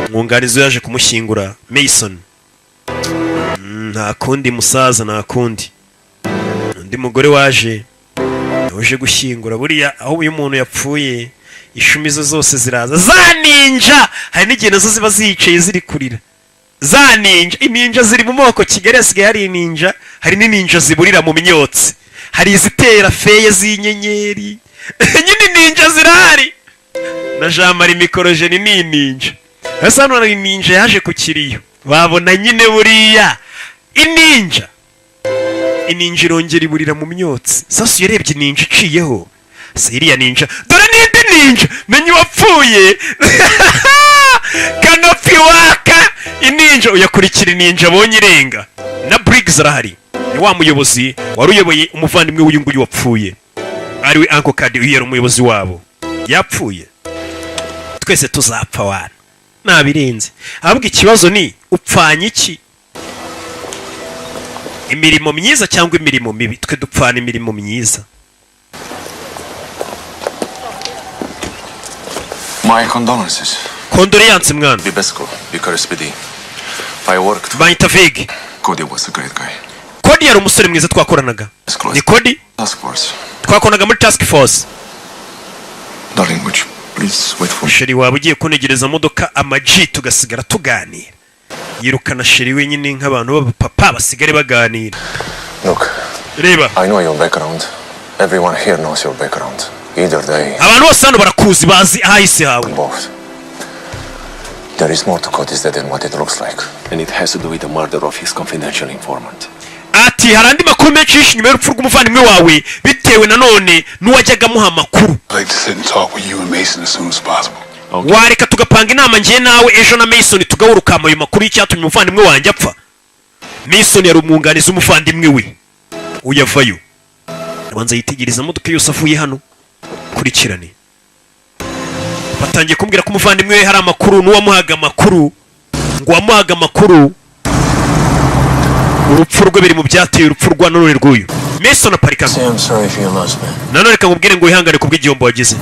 umwunganizi yaje kumushyingura Mason. nta kundi musaza, nta kundi. undi mugore waje uje gushyingura buriya aho uyu muntu yapfuye ishumi ze zose ziraza za ninja hari n'igihe nazo ziba ziyicaye ziri kurira za ninja ininja ziri mu moko Kigali hasigaye hari ininja hari n'ininja ziburira mu myotsi hari izitera feye z'inyenyeri nyine ninja zirahari na Jean Marie Mikorojeni ni ninja hasa hano hari ninja yaje ku kiriyo babona nyine buriya ininja irongera iburira mu myotsi sasa yarebye ninja iciyeho se iriya ninja dore n'indi ninja menye wapfuye kanopi waka ininja uyakurikira ininja abonye irenga na Briggs arahari ni wa muyobozi wari uyoboye umuvandimwe w'uyu nguyu wapfuye ariwe Uncle Kadi uyera umuyobozi wabo yapfuye twese tuzapfa wana nabirenze ahubwo ikibazo ni upfanye iki imirimo myiza cyangwa imirimo mibi twe dupfana imirimo myiza My condolences. Condolences mwana Bibesco, Bucharest PD. I worked. Bayita Vig. Cody was a great guy. Cody yari umusore mwiza twakoranaga. Ni Cody? Task force. Twakoranaga muri task force. Darling, would you please wait for me? Sheri waba ugiye kunegereza modoka amaji tugasigara tuganira. Yirukana Sheri wenyine nk'abantu b'abapapa basigare baganira. Look. Reba. I know your background. Everyone here knows your background. Either they. Abantu bose hano barakuzi bazi ahise hawe. Both. There is more to Cody's death than what it looks like, and it has to do with the murder of his confidential informant. Ati harandi makuru menshi nyuma y'urupfu rw'umuvandimwe wawe bitewe nanone n'uwajyaga amuha amakuru. I'd like to sit and talk with you and Mason as soon as possible. Okay. Wareka tugapanga inama ngiye nawe ejo na Mason tugahura ayo makuru y'icyatumye umuvandimwe wanjye apfa. Mason yari umwunganizi umuvandimwe we uyavayo abanza yitegereza modoka yose avuye hano kurikirane batangiye kumbwira ko umuvandimwe we hari amakuru n'uwamuhaga amakuru ngo wamuhaga amakuru urupfu rwe biri mu byateye urupfu rwa none rw'uyu Mason aparika I'm sorry for your loss, man. nanone reka nkubwire ngo wihangane kubw'igihombo wagize.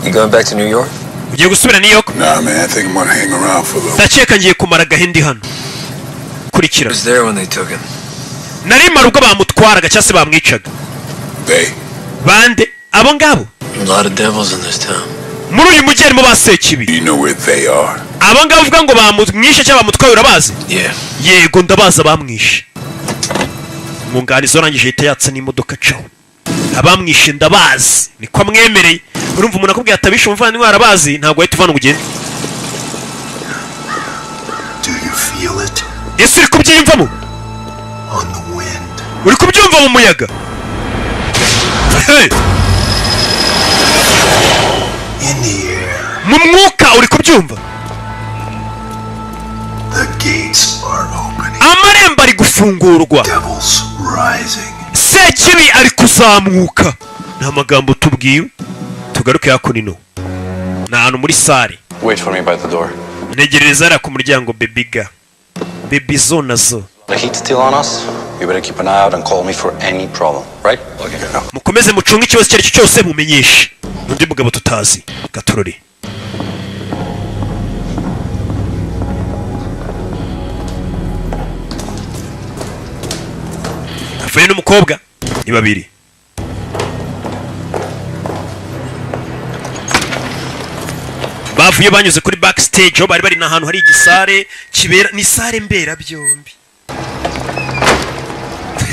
You going back to New York? Ugiye gusubira New York? Nah, man, I think I'm gonna hang around for a little. Ndakeka ngiye kumara gahindi hano kurikira. Was there when they took him? Nari marugo bamutwaraga cyase bamwicaga. They. Bande abo ngabo. A lot of devils in this town. Muri uyu mujyi harimo basekibi. You know where they are. Abo ngabo uvuga ngo bamwishe cyangwa bamutwaye urabazi? Yeah. Yego ndabaza bamwishe. Umwunganizi warangije yita yatsa n'imodoka caho. Abamwishe ndabazi niko amwemereye. Urumva umuntu akubwiye atabisha umuvandimwe arabazi ntabwo ahita uvana ugende. Do you feel it? Ese uri kubyiyumvamo? On the wind. Uri kubyumva mu muyaga? Hey! In the air. Mu mwuka uri kubyumva? The gates are opening. Amarembo ari gufungurwa. Devils rising. Sekibi ari kuzamuka. Nta magambo tubwiye. Tugaruke hakunino. Na hano muri sare. Wait for me by the door. Ntegereza ara ku muryango bebiga. Baby zo nazo. The heat's still on us. You better keep an eye out and call me for any problem, right? Okay. Mukomeze mucunga ikibazo icyo aricyo cyose mumenyeshe. Undi mugabo tutazi. Gatorori. Avuye n'umukobwa ni babiri. Bavuye banyuze kuri backstage aho bari bari n'ahantu hari igisare kibera ni sare mbera byombi.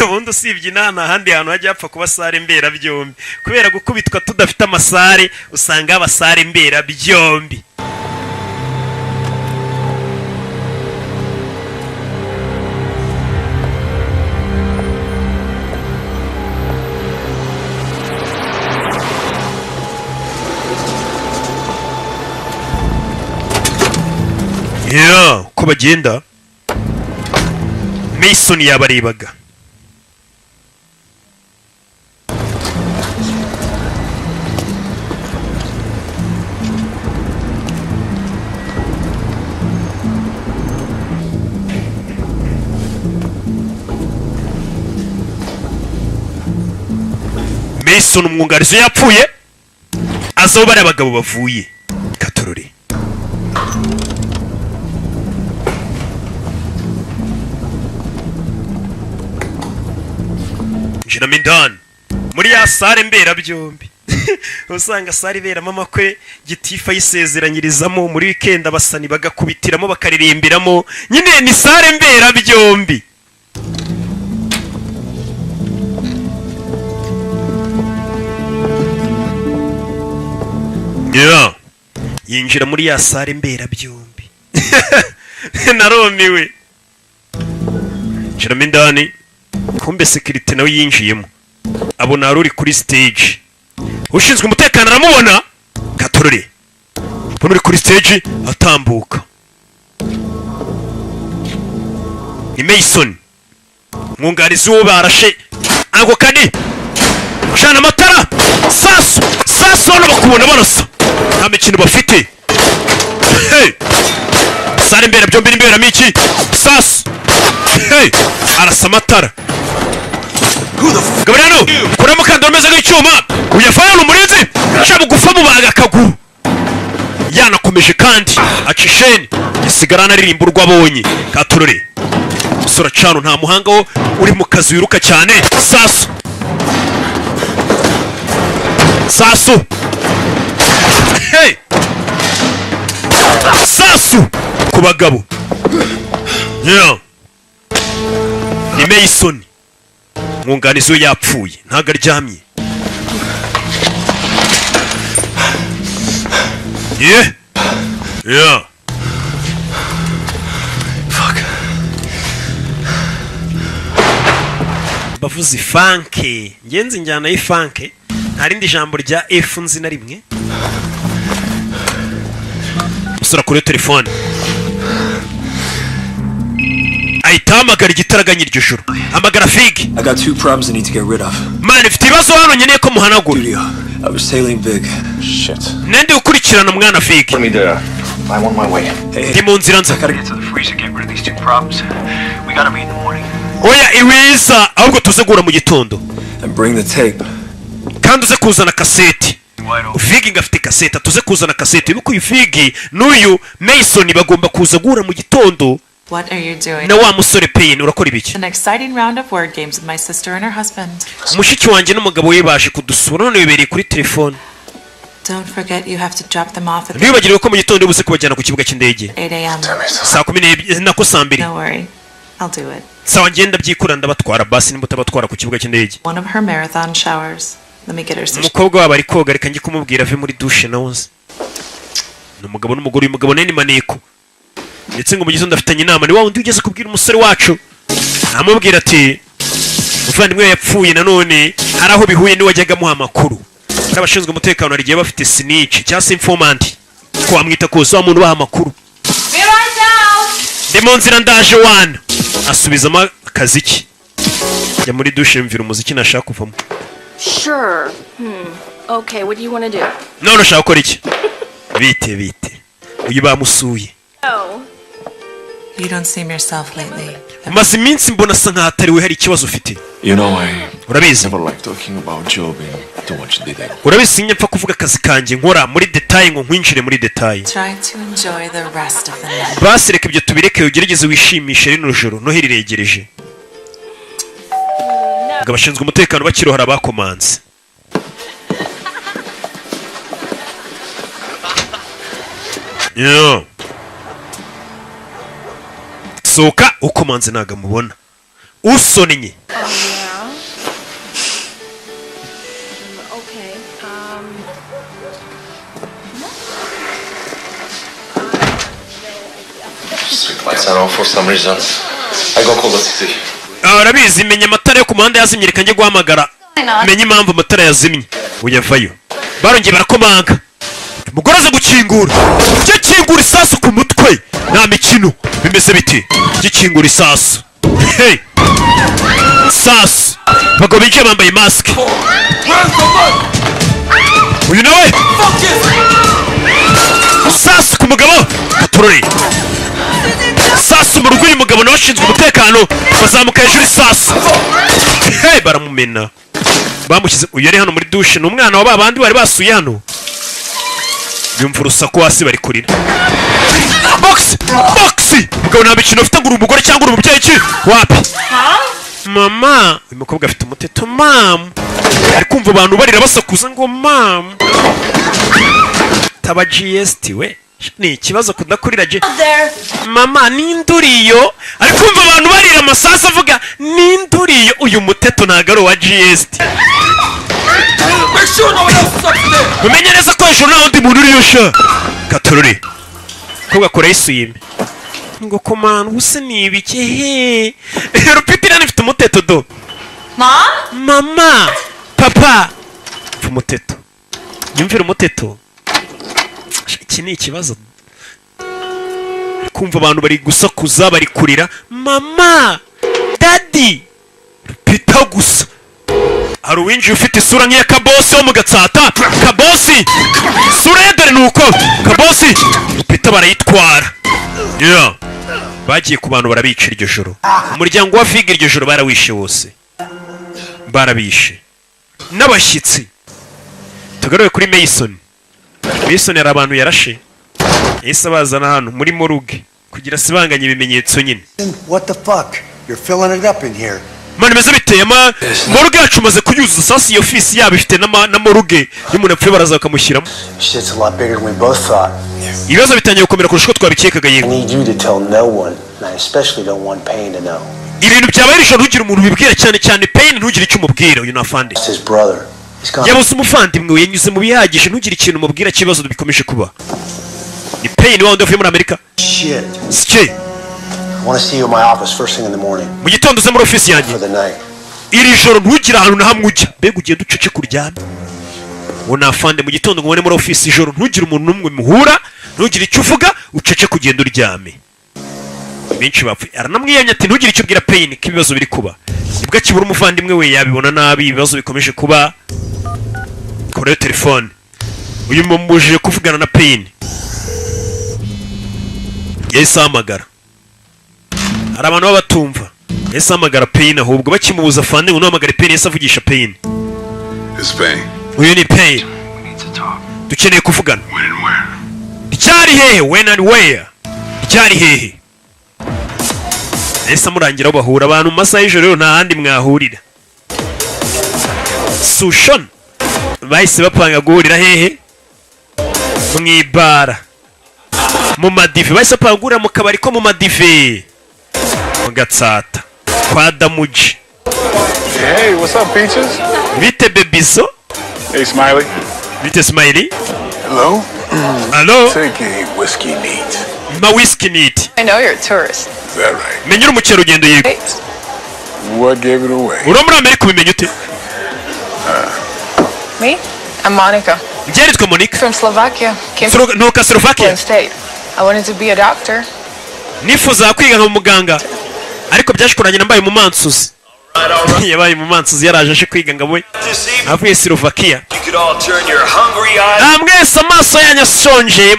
Ubundi usibye inana ahandi hantu hajya hapfa kuba sare mbera byombi kubera gukubitwa tudafite amasare usanga abasare mbera byombi. Uko bagenda Mason yabarebaga. Mason umwungarizo yapfuye azaho bari abagabo bavuye Katorore. Jinamindani muri ya sare mberabyombi usanga sare iberamo amakwe gitifu ayisezeranyirizamo muri weekend abasani bagakubitiramo bakaririmbiramo nyine ni sare mberabyombi. Yinjira muri ya sare mberabyombi narumiwe njiramo indani kumbe security nawe yinjiyemo abona ari kuri stage ushinzwe umutekano aramubona Katorore mbona uri kuri stage atambuka ni Mason mwungarizi wo barashe ako kani shana amatara sasu hano bakubona barasa nta mikino bafite. Hey sare mbera byombi n'imbera miki sasu hey arasa amatara Gabriano kuramo kandi umeze nk'icyuma uyafaya n'umurinzi shabu gufa mu baga kaguru yanakomeje kandi acisheni isigarana aririmba urwabonye Katorore sura cano nta muhanga wo uri mu kazi wiruka cyane sasu hey sasu ku bagabo ni Mason mwunganizi we yapfuye ntago aryamye. bavuze ifanke ngenzi njyana y'ifanke nta rindi jambo rya F nzi na rimwe. Musura kuri telefone ahitamagara igitaraganya iryo joro amagara Fig. I got 2 problems I need to get rid of. Man ifite ibibazo hano nyeneye ko muhanagura. I was sailing big. Shit. Nende ukurikirana mwana Fig. Let me there. I'm on my way. Ndi mu nzira nza. Gotta get to the freezer, get rid of these 2 problems. We gotta meet in the morning. Oya iwiza ahubwo tuzegura mu gitondo. And bring the tape. Kandi uze kuzana kaseti. Fig ngafite kaseta tuze kuzana kaseti yuko uyu Fig n'uyu Mason bagomba kuza gura mu gitondo. What are you doing? Na wa musore Pain urakora ibiki? An exciting round of word games with my sister and her husband. Mushiki wanje n'umugabo we baje kudusura none bibereye kuri telefone. Don't forget you have to drop them off at Ntibagire ko mu gitondo buze kubajyana ku kibuga cy'indege. 8 a.m. Saa 10 nako saa 2. Don't worry. I'll do it. Sawa ngenda byikura ndabatwara basi nimutabatwara ku kibuga cy'indege. One of her marathon showers. Let me get her some. Umukobwa waba ari koga reka njye kumubwira ave muri douche nawuze. Numugabo n'umugore uyu mugabo nene maneko. Ndetse ngo mu gitondo ndafitanye inama ni wa wundi ugeze kubwira umusore wacu. Amubwira ati uvandimwe yapfuye nanone hari aho bihuye ni wajyaga muha amakuru. Abashinzwe umutekano arigiye bafite snitch cyangwa informant ko wamwita ko so umuntu baha amakuru. Ndimo nzira ndaje wana asubizamo akazi ki ya muri douche mvira umuziki nashaka kuvamo. Sure. Okay, what do you want to do? None ushaka gukora iki? Bite uyu bamusuye. Oh. You don't seem yourself lately. Umaze iminsi mbona asa nkaho atari we hari ikibazo ufite. You know, I urabizi never like talking about job in too much detail. Urabizi nyapfa kuvuga akazi kanjye nkora muri detail ngo nkwinjire muri detail. Try to enjoy the rest of the night. Basi reka ibyo tubireke ugerageze wishimishe rino joro no hiriregereje. Abashinzwe umutekano bakirohara abakomanze. Soka ukomanze naga mubona usonnye. Okay. Lights are off for some reason. I go call the city. Arabizi menye amatara yo ku muhanda yazimye reka njye guhamagara. Menye impamvu amatara yazimye. Uyavayo. Barongeye barakomanga. Mugore aza gukingura. Cyo kingura isasu ku mutwe. Nta mikino. Bimeze biti. Cyo kingura isasu. Hey. Sas. Bagabo bije bambaye mask. Uyu nawe. Sas ku mugabo. Katurore. Sas mu rugo y'umugabo nawe ashinzwe umutekano bazamuka hejuru isasu. Hey baramumena. Bamushyize uyu yari hano muri douche n'umwana wa babandi bari basuye hano. Yumva urusaku hasi bari kurira. Box! Mugabo nta mikino ufite ngo uri umugore cyangwa uri umubyeyi ki? Wapi? Mama! Uyu mukobwa afite umuteto mam. ari kumva abantu barira basakuza ngo mama taba GST we ni ikibazo kudakurira mama n'induriyo ari kumva abantu barira amasasu avuga n'induriyo uyu muteto nagaro wa GST umenye neza ko hejuru nta wundi muntu uriyo sha katururi ko gakora yisuyime ngo komana ubuse ni ibiki he rupipira nifite umuteto do mama papa umuteto yumvira umuteto iki ni ikibazo kumva abantu bari gusakuza bari kurira mama daddy pita gusa hari uwinjiye ufite isura nk'iya kabosi wo mu Gatsata kabosi isura ye dore nuko kabosi pita barayitwara bagiye ku bantu barabica iryo joro umuryango wa Figa iryo joro barawishe wose barabishe n'abashyitsi tugaruye kuri Mason yari abantu yarashe yahise abazana hano muri moruge kugira sibanganye ibimenyetso nyine What the fuck? You're filling it up in here. mani meze biteye moruge yacu maze kuyuzuza sasa iyo ofisi yabo ifite na moruge y'umuntu apfuye baraza bakamushyiramo Shit's a lot bigger than we both thought. ibibazo bitangiye gukomera kurusha uko twabikekaga yego I need you to tell no one, and I especially don't want Payne to know. ibintu byabaye ijoro ntugire umuntu ubibwira cyane cyane Payne ntugire icyo umubwira uyu nafande It's his brother. He's gone. yabuze umuvandimwe we yanyuze mu bihagije ntugire ikintu umubwira kibazo bikomeje kuba ni Payne wa wundi wavuye muri Amerika Shit. sike I want to see you in my office first thing in the morning mu gitondo uze muri ofisi yanjye for the night. iri joro ntugire ahantu na hamwe ujya mbega ugenda ucece kuryama uwo nafande mu gitondo ngo ubone muri ofisi ijoro ntugire umuntu n'umwe muhura ntugire icyo uvuga ucece kugenda uryame benshi bapfuye aranamwiyanya ati ntugire icyo ubwira Payne ko ibibazo biri kuba nibwo akibura umuvandimwe we yabibona nabi ibibazo bikomeje kuba koreyo telefone uyu mumubujije kuvugana na Payne yahise ahamagara hari abantu baba batumva yahise ahamagara Payne ahubwo bakimubuza fande ngo nuhamagare Payne yahise avugisha Payne uyu ni Payne dukeneye kuvugana ryari hehe when and where ryari hehe yahise amurangira aho bahura abantu mu masaha y'ijoro rero nta handi mwahurira Sushon bahise bapanga guhurira hehe mu ibara mu madive bahise bapanga guhurira mu kabari ko mu madive mu Gatsata kwa Damuji. Hey, what's up, Peaches? Bite Bebizo? Hey, Smiley. Bite Smiley? Hello? Hello? Take a whiskey neat. Ma whiskey neat. I know you're a tourist. Is that right? Menyura umukerarugendo yego. What gave it away? Uri muri Amerika ubimenye ute? Me? I'm Monica. Njye nitwa Monica. From Slovakia. Came Nuka Slovakia. State. I wanted to be a doctor. Nifuza kwiga nka muganga. Ariko byashikuranye nambaye mu mansuzi. Yabaye mu mansuzi yaraje aje kwiga ngabo. Avuye Slovakia. Mwese amaso yanyu asonje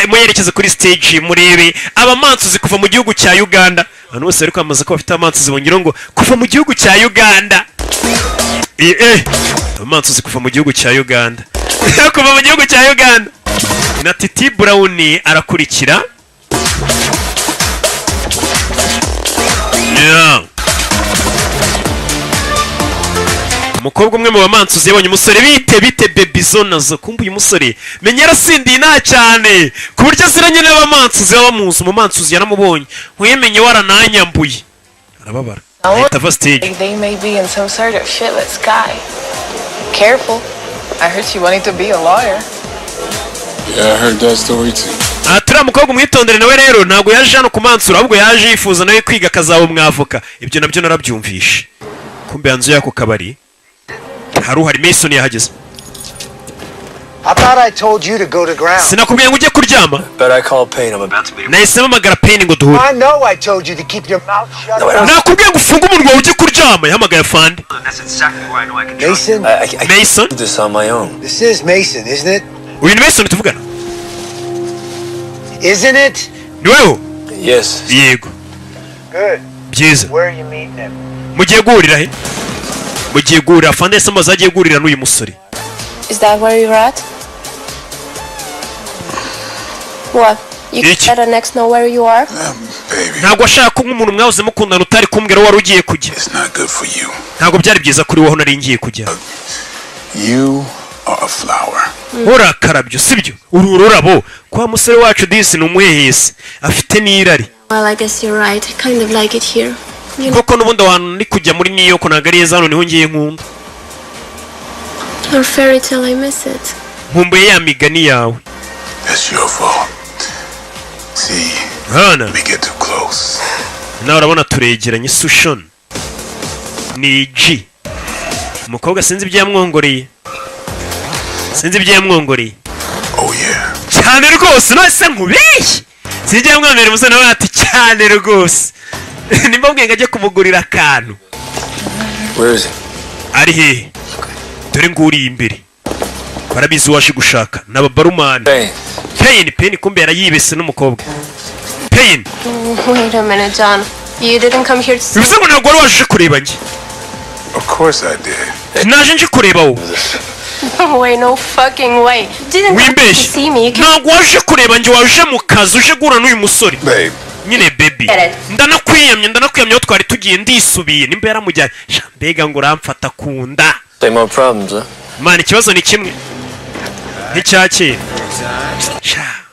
muyerekeze kuri stage murebe abamansuzi kuva mu gihugu cya Uganda. Abantu bose ariko bamaze ko bafite amansuzi bongera ngo kuva mu gihugu cya Uganda. Amansuzi kuva mu gihugu cya Uganda. Kuva mu gihugu cya Uganda. Na Titi Brown arakurikira. Yeah. Umukobwa umwe mu bamansuzi yabonye umusore bite Bebizo nazo kumva uyu musore menya yarasindiye nta cyane ku buryo aziranye n'abamansuzi bamuzi umumansuzi yaramubonye nkuyemenye warananyambuye arababara ahita ava stage. They may be in some sort of shitless guy. Careful. I heard she wanted to be a lawyer. Yeah, I heard that story too. Turiya mukobwa umwitondere nawe rero ntabwo yaje hano kumansura ahubwo yaje yifuza nawe kwiga akazaba umwavoka. Ibyo nabyo narabyumvishe. Kumbe hanze yako kabari hari Mason yahageze. I thought I told you to go to ground. Sinakubwiye ngo ujye kuryama. But I called Payne. I'm about to be. Nahise mpamagara Payne ngo duhure. I know I told you to keep your mouth shut. Nakubwiye ngo ufunge umunwa ujye kuryama yahamagaye Fande. Mason? Mason? I do this on my own. This is Mason, isn't it? Uyu ni Mason tuvugana? Isn't it? Ni wewe? Yes. Yego. Good. Byiza. Where are you meeting him? Mugiye guhurira he? Mugiye guhurira Fande se amaze agiye guhurira n'uyu musore. Is that where you're at? What? You gotta next know where you are? Ntabwo ashaka ko nk'umuntu mwawuze mukundana utari kumbwira wari ugiye kujya. It's not good for you. Ntabwo byari byiza kuri wowe nari ngiye kujya. You are a flower. urakarabyo sibyo uru ururabo kwa musore wacu disi ni umuhehesi afite n'irari. Well, I guess you're right. I kind of like it here. koko n'ubundi ahantu ndi kujya muri New York ntabwo ari heza, hano niho ngiye nkunda. Your fairy tale, I miss it. nkumbuye ya migani yawe. That's your fault. See, we get too close. nawe urabona turegeranye. Sushon ni G. umukobwa sinzi ibyo yamwongoreye. Oh yeah. cyane rwose nose nkubeshye. sinjya yamwamera umusore nawe ati cyane rwose. nimba mbwenga ajye kumugurira akantu. Where is he? ari hehe? dore nguri imbere. barabizi waje gushaka n'ababarumani. Pain Pain kumbe yarayibese n'umukobwa. Pain. Wait a minute, John. You didn't come here to see. bivuze ngo ntabwo wari waje kureba njye. Of course I did. naje nje kureba wowe. No way, no fucking way. Didn't come to see me. ntabwo waje kureba njye, waje mu kazi uje guhura n'uyu musore. Babe. nyine baby. ndanakwiyamye aho twari tugiye ndisubiye nimba yaramujyanye. mbega ngo uramfata kunda. Same old problems, huh? Man, ikibazo ni kimwe nk'icyakera.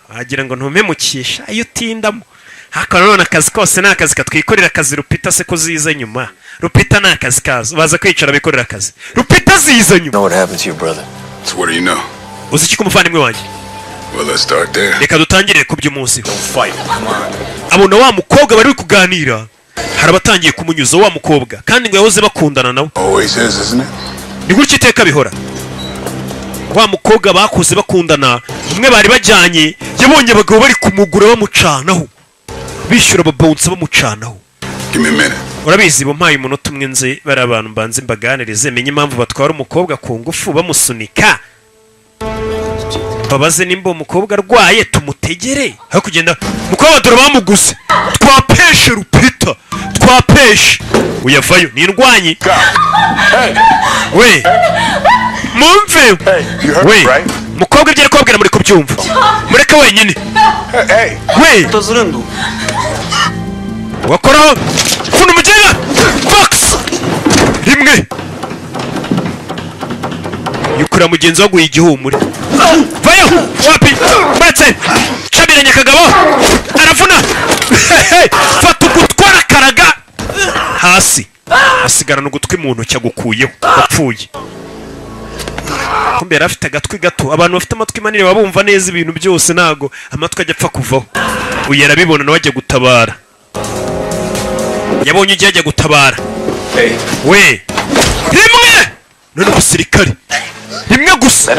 wagira ngo ntumemukisha iyo utindamo. haka none akazi kose ni akazi katwikorera akazi. Rupita se ko ziza nyuma. Rupita ni akazi kazo baza kwicara bikorera akazi. Rupita ziza nyuma. Know what happened to your brother? So what do you know? uzi iki ku muvandimwe wanjye? Well, let's start there. reka dutangire ku by'umunsi. abona wa mukobwa bari kuganira hari abatangiye kumunyuza wa mukobwa kandi ngo yahoze bakundana nawe. Always is, isn't it? ni gutya iteka bihora. wa mukobwa bakuze bakundana umwe bari bajyanye yabonye abagabo bari kumugura bamucanaho bishyura ababonsa bamucanaho. Give me a minute. urabizi bumpaye umunota umwe nzi bari abantu mbanze mbaganirize menye impamvu batwara umukobwa ku ngufu bamusunika. babaze nimba umukobwa arwaye tumutegere aho kugenda mukobwa dore bamuguze twapeshe Rupita twapeshe uyavayo ni indwanyi. we mumve we mukobwa ibyo ari kubabwira muri kubyumva mureke wenyine. we wakoraho funa umugera box rimwe yukura mugenzi waguye igihumure. vayo wapi batse cabiranya kagabo arafuna. fata ugutwara karaga hasi asigarana ugutwi mu ntoki agukuyeho wapfuye. kumbe yari afite agatwi gato. abantu bafite amatwi manini baba bumva neza ibintu byose ntago amatwi ajya apfa kuvaho. uyu yarabibona nawe ajya gutabara. yabonye ugiye ajya gutabara. we rimwe none umusirikare rimwe gusa.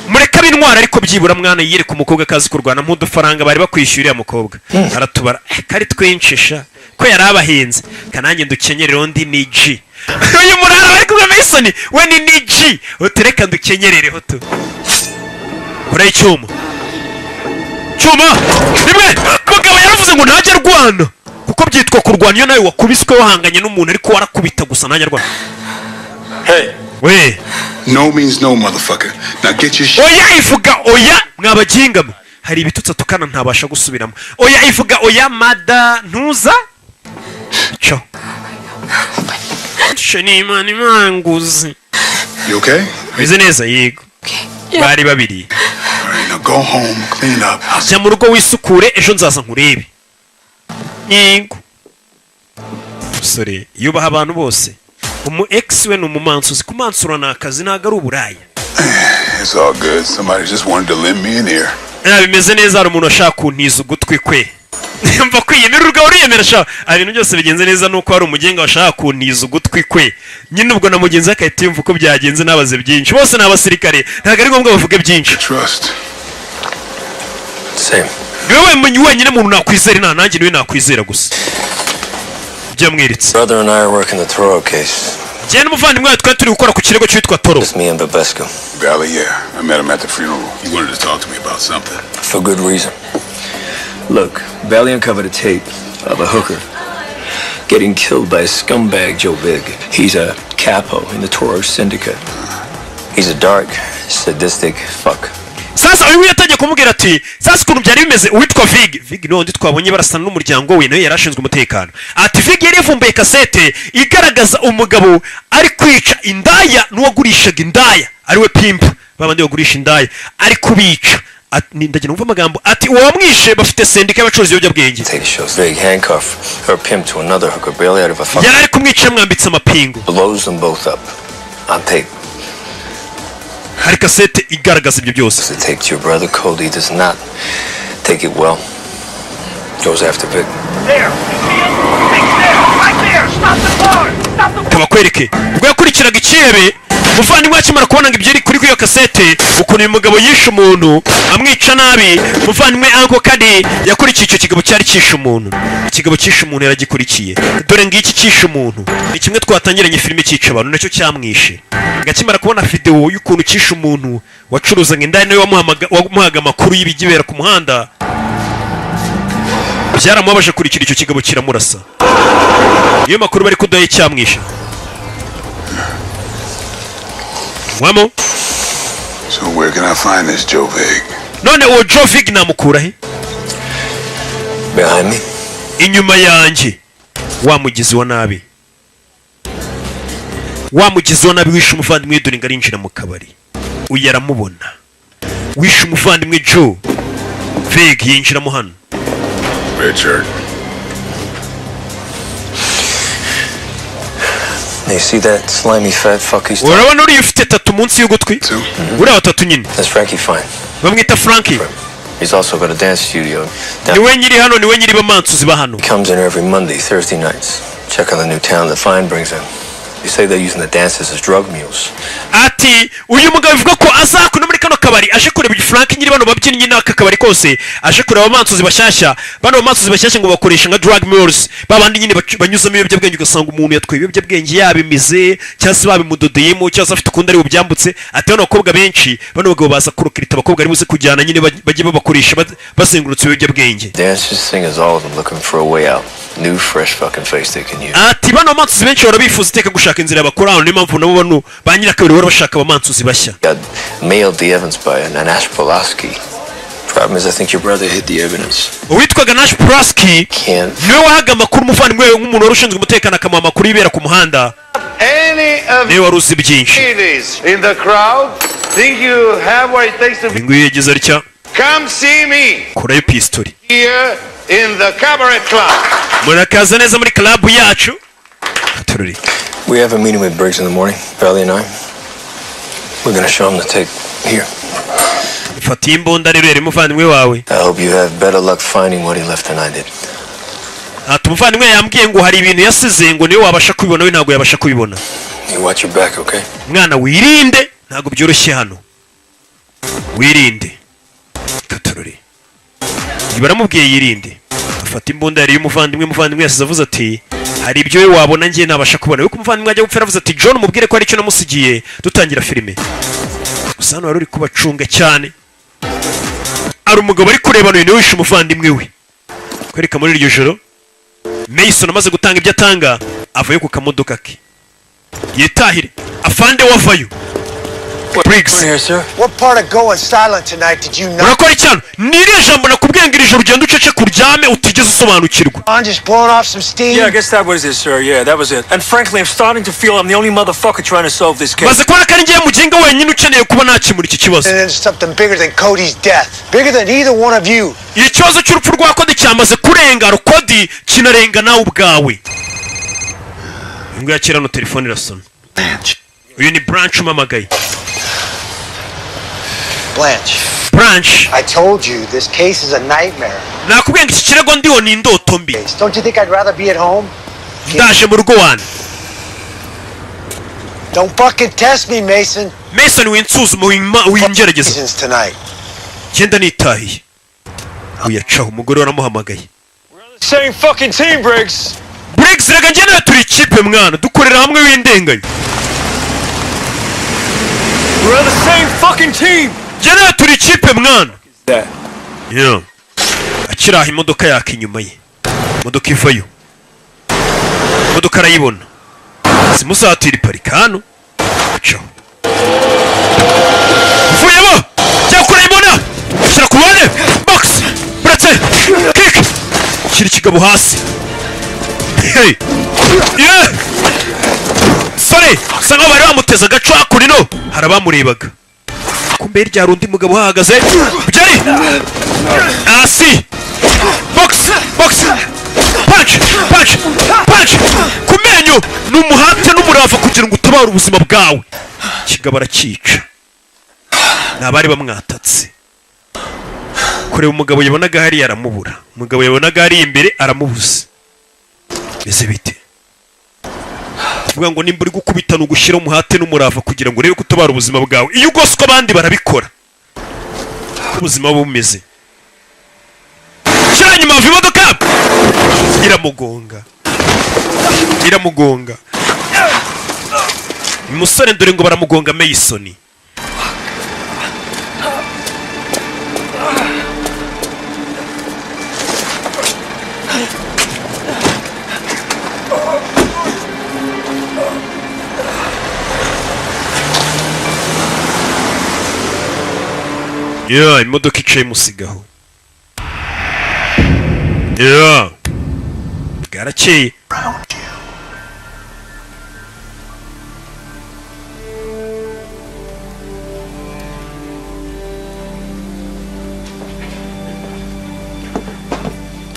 mureka b'intwara ariko byibura mwana yiyereka umukobwa akazi kurwana nk'udufaranga bari bakwishyuriye mukobwa. aratubara kari twinshisha ko yari abahinze kanange ndukenyerere undi ni G. uyu murara bari kumwe Mason we ni G. utereka ndukenyerereho tu. uraye icyuma rimwe mugabo yaravuze ngo ntajya arwana kuko byitwa kurwana iyo nawe wakubiswe wahanganye n'umuntu ariko warakubita gusa ntajya arwana. we no means no, motherfucker. Now get your shit. oya ivuga oya mwabagingamo. hari ibitutsi tukana ntabasha gusubiramo. oya ivuga oya mada ntuza cyo shenimani manguzi. You okay? bize neza yego. bari babiri. Now go home, clean up. jya mu rugo wisukure ejo nzaza nkurebe. yego sore yubaha abantu bose. umu ex we ni umumansuzi. kumansura ni akazi ntabwo ari uburaya. It's all good. Somebody just wanted to lend me an ear. bimeze neza. hari umuntu ashaka kuntiza ugutwi kwe. mva kwiyemera urugabo uriyemera sha. ibintu byose bigenze neza nuko hari umugenga washaka kuntiza ugutwi kwe. nyine ubwo na mugenzi akahita yumva uko byagenze nabaze byinshi. bose ni abasirikare ntabwo ari ngombwa bavuge byinshi. niwe wenyine muntu nakwizera. nta nanjye niwe nakwizera gusa. byamwiritse. Brother and I are working the Toro case. jye n'umuvandimwe wawe twari turi gukora ku kirego cyitwa Toro. It's me and Babesco. Valley, yeah. I met him at the funeral. He wanted to talk to me about something. For good reason. Look, Valley uncovered a tape of a hooker getting killed by a scumbag Joe Big. He's a capo in the Toro syndicate. He's a dark, sadistic fuck. sasa uyu yatangiye kumubwira ati sasa ukuntu byari bimeze uwitwa Vig niwe wundi twabonye barasana n'umuryango we nawe yari ashinzwe umutekano ati Vig yari yavumbuye kasete igaragaza umugabo ari kwica indaya n'uwagurishaga indaya ariwe Pimp babandi bagurisha indaya ari kubica ndagira numva amagambo ati uwamwishe bafite sendika y'abacuruzi y'ibiyobyabwenge Big handcuff her Pimp to another hooker barely out of a fucking yari ari kumwica mwambitse amapingu blows them both up on tape. hari kasete igaragaza ibyo byose. To take to your brother Cody does not take it well. Goes after Vic. There! Right there! Stop the car! Stop the car! Kabakwereke ubwo yakurikiraga ikirebe muvandimwe akimara kubona ngo ibyeri kuri iyo kasete ukuntu uyu mugabo yishe umuntu amwica nabi muvandimwe Uncle Kadi yakurikiye icyo kigabo cyari cyishe umuntu ikigabo cyishe umuntu yaragikurikiye dore ngiki cyishe umuntu ni kimwe twatangiranye filime cyica abantu nacyo cyamwishe ngakimara kubona video y'ukuntu cyishe umuntu wacuruzaga indani nawe wamuhaga amakuru y'ibigibera ku muhanda byaramubabaje kurikira icyo kigabo kiramurasa iyo makuru bari kudaye cyamwishe Wamo? So where can I find this Joe Vig? None uwo Joe Vig namukura he? Behind me. Inyuma yanjye. Wamugizi wa nabi. Wamugizi wa nabi wishe umuvandimwe dore ngarinjira mu kabari. Uyu aramubona. Wishe umuvandimwe Joe Vig yinjira mu hano. Richard. You see that slimy fat fuck he's talking? Urabona uri ufite tatu munsi y'ugutwi? Uriya tatu nyine. That's Frankie Fine. Bamwita Frankie. He's also got a dance studio. Niwe nyiri hano, niwe nyiri bamansu ziba hano. Comes in every Monday, Thursday nights. Check on the new talent that Fine brings in. You say they're using the dancers as drug mules. Ati uyu mugabo bivuga ko azakuna muri kano kabari aje kureba Frank nyiri bano babyinnyi n'aka kabari kose aje kureba amansuzi bashyashya bano amansuzi bashyashya ngo bakoresha nka drug mules babandi nyine banyuzamo ibiyobyabwenge ugasanga umuntu yatwaye ibiyobyabwenge yabimize cyangwa se babimudodeyemo cyangwa se afite ukundi ari bubyambutse ati bano bakobwa benshi bano bagabo baza kurokirita abakobwa ari buze kujyana nyine bajye babakoresha bazengurutse ibiyobyabwenge. Dancers, singers, all of them looking for a way out. New fresh fucking face they can use. Ati bano amansuzi benshi barabifuza iteka gushaka inzira bakora hano niyo mpamvu nabo bano ba nyirakabiri bari bashaka abamansuzi bashya. Mailed the Evans by Nash Pulaski. Problem is I think your brother hid the evidence. Uwitwaga Nash Pulaski niwe wahaga amakuru umuvandimwe nk'umuntu wari ushinzwe umutekano akamuha amakuru y'ibera ku muhanda. Niwe wari uzi byinshi. Nguyu yagize atya. Come see me. Kurayo pistoli. Here in the cabaret club. Murakaza neza muri club yacu. Tururi. We have a meeting with Briggs in the morning, Valley and I. We're gonna show him the tape here. Fata imbunda rero iri muvandimwe wawe. I hope you have better luck finding what he left than I did. Ati umuvandimwe yambwiye ngo hari ibintu yasize ngo niwe wabasha kubibona we ntabwo yabasha kubibona. You watch your back, okay? Mwana wirinde ntabwo byoroshye hano. Wirinde. Kataruri. Baramubwiye yirinde. Afata imbunda yari umuvandimwe yasize avuze ati hari ibyo we wabona ngiye nabasha kubona yuko umuvandimwe ajya gupfira avuze ati John mubwire ko ari cyo namusigiye dutangira filime. Gusa hano wari uri kubacunga cyane. Ari umugabo ari kureba no wishe umuvandimwe we. Kwereka muri iryo joro Mason amaze gutanga ibyo atanga avuye ku kamodoka ke. Yetahire afande wavayo. Briggs. What part of going silent tonight did you know? Urakora cyane. Niri jambo nakubwiye ngo iri joro ugenda ucece kuryame utigeze usobanukirwa. I'm just blowing off some steam. Yeah, I guess that was it, sir. Yeah, that was it. And frankly, I'm starting to feel I'm the only motherfucker trying to solve this case. Maze kwa kari ngiye muginga wenyine ukeneye kuba nakimura iki kibazo. And something bigger than Cody's death. Bigger than either one of you. Ikibazo cy'urupfu rwa Cody cyamaze kurenga Cody kinarenga nawe ubwawe. Ngo yakira no telefone irasona. Uyu ni Branch umamagaye. Blanche. I told you this case is a nightmare. Nakubwiye ngo iki kirego ndiho ni indoto mbi. Don't you think I'd rather be at home? Ndaje mu rugo wane. Don't fucking test me, Mason. Mason winsuzuma wingerageza. Tonight. Genda nitahiye. Uyacaho umugore waramuhamagaye. Same fucking team, Briggs. Briggs rega njye turi ikipe mwana dukorera hamwe w'indenganya. We're the same fucking team. Jana turi ikipe mwana. Yeah. Akiraha imodoka yake inyuma ye. Imodoka ivayo. Imodoka arayibona. Simusatira parika hano. Acho. Vuyemo. Jya kurayibona. one box buretse kick shyira ikigabo hasi hey yeah sorry sa nkaho bari bamuteze agaco hakurino hari abamurebaga kumbe hirya hari undi mugabo uhahagaze byari hasi box punch ku menyo ni umuhate n'umurava kugira ngo utabare ubuzima bwawe kigabo arakica nabari bamwatatse kureba umugabo yabonaga hari aramubura umugabo yabonaga hari imbere aramubuza beze bite uvuga ngo nimba uri gukubitana ugushyira umuhate n'umurava kugira ngo urebe ko utabara ubuzima bwawe iyo ugose uko abandi barabikora ubuzima bumeze shyira nyuma va imodoka iramugonga umusore dore ngo baramugonga Mason yeah imodoka icaye musigaho yeah bwarakeye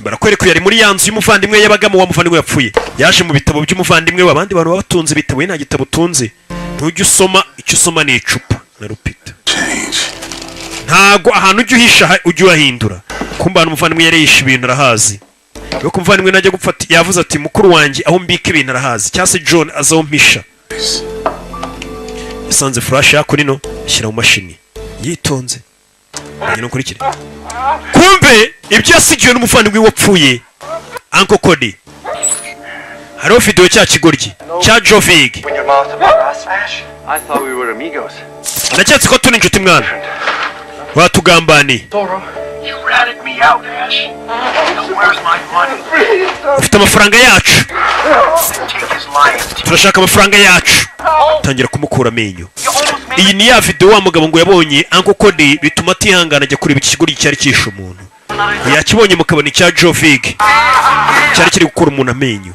barakwereka yari muri yanzu y'umuvandimwe yabagamo wa muvandimwe yapfuye yaje mu bitabo by'umuvandimwe wabandi bantu batunze bitabo nta gitabo tunze ntujye usoma icyo usoma ni icupa na rupita ntago ahantu ujye uhisha ujye uhahindura kumba umuvandimwe yari yishe ibintu arahazi yo kumuvandimwe najya gupfata yavuze ati mukuru wanjye aho mbika ibintu arahazi cyangwa se John azaho mpisha yasanze flash yako nino shyira mu mashini yitonze ngene ukurikire kumbe ibyo yasigiwe n'umuvandimwe wapfuye Uncle Cody hariho video cya kigoryi cya Jovig naketse ko tuni inshuti mwana watugambani ufite amafaranga yacu turashaka amafaranga yacu tangira kumukura amenyo iyi ni ya video wa mugabo ngo yabonye Uncle Cody bituma atihangana ajya kureba iki kigoryi cyari kishe umuntu yakibonye mukabona cya Jovig cyari kiri gukura umuntu amenyo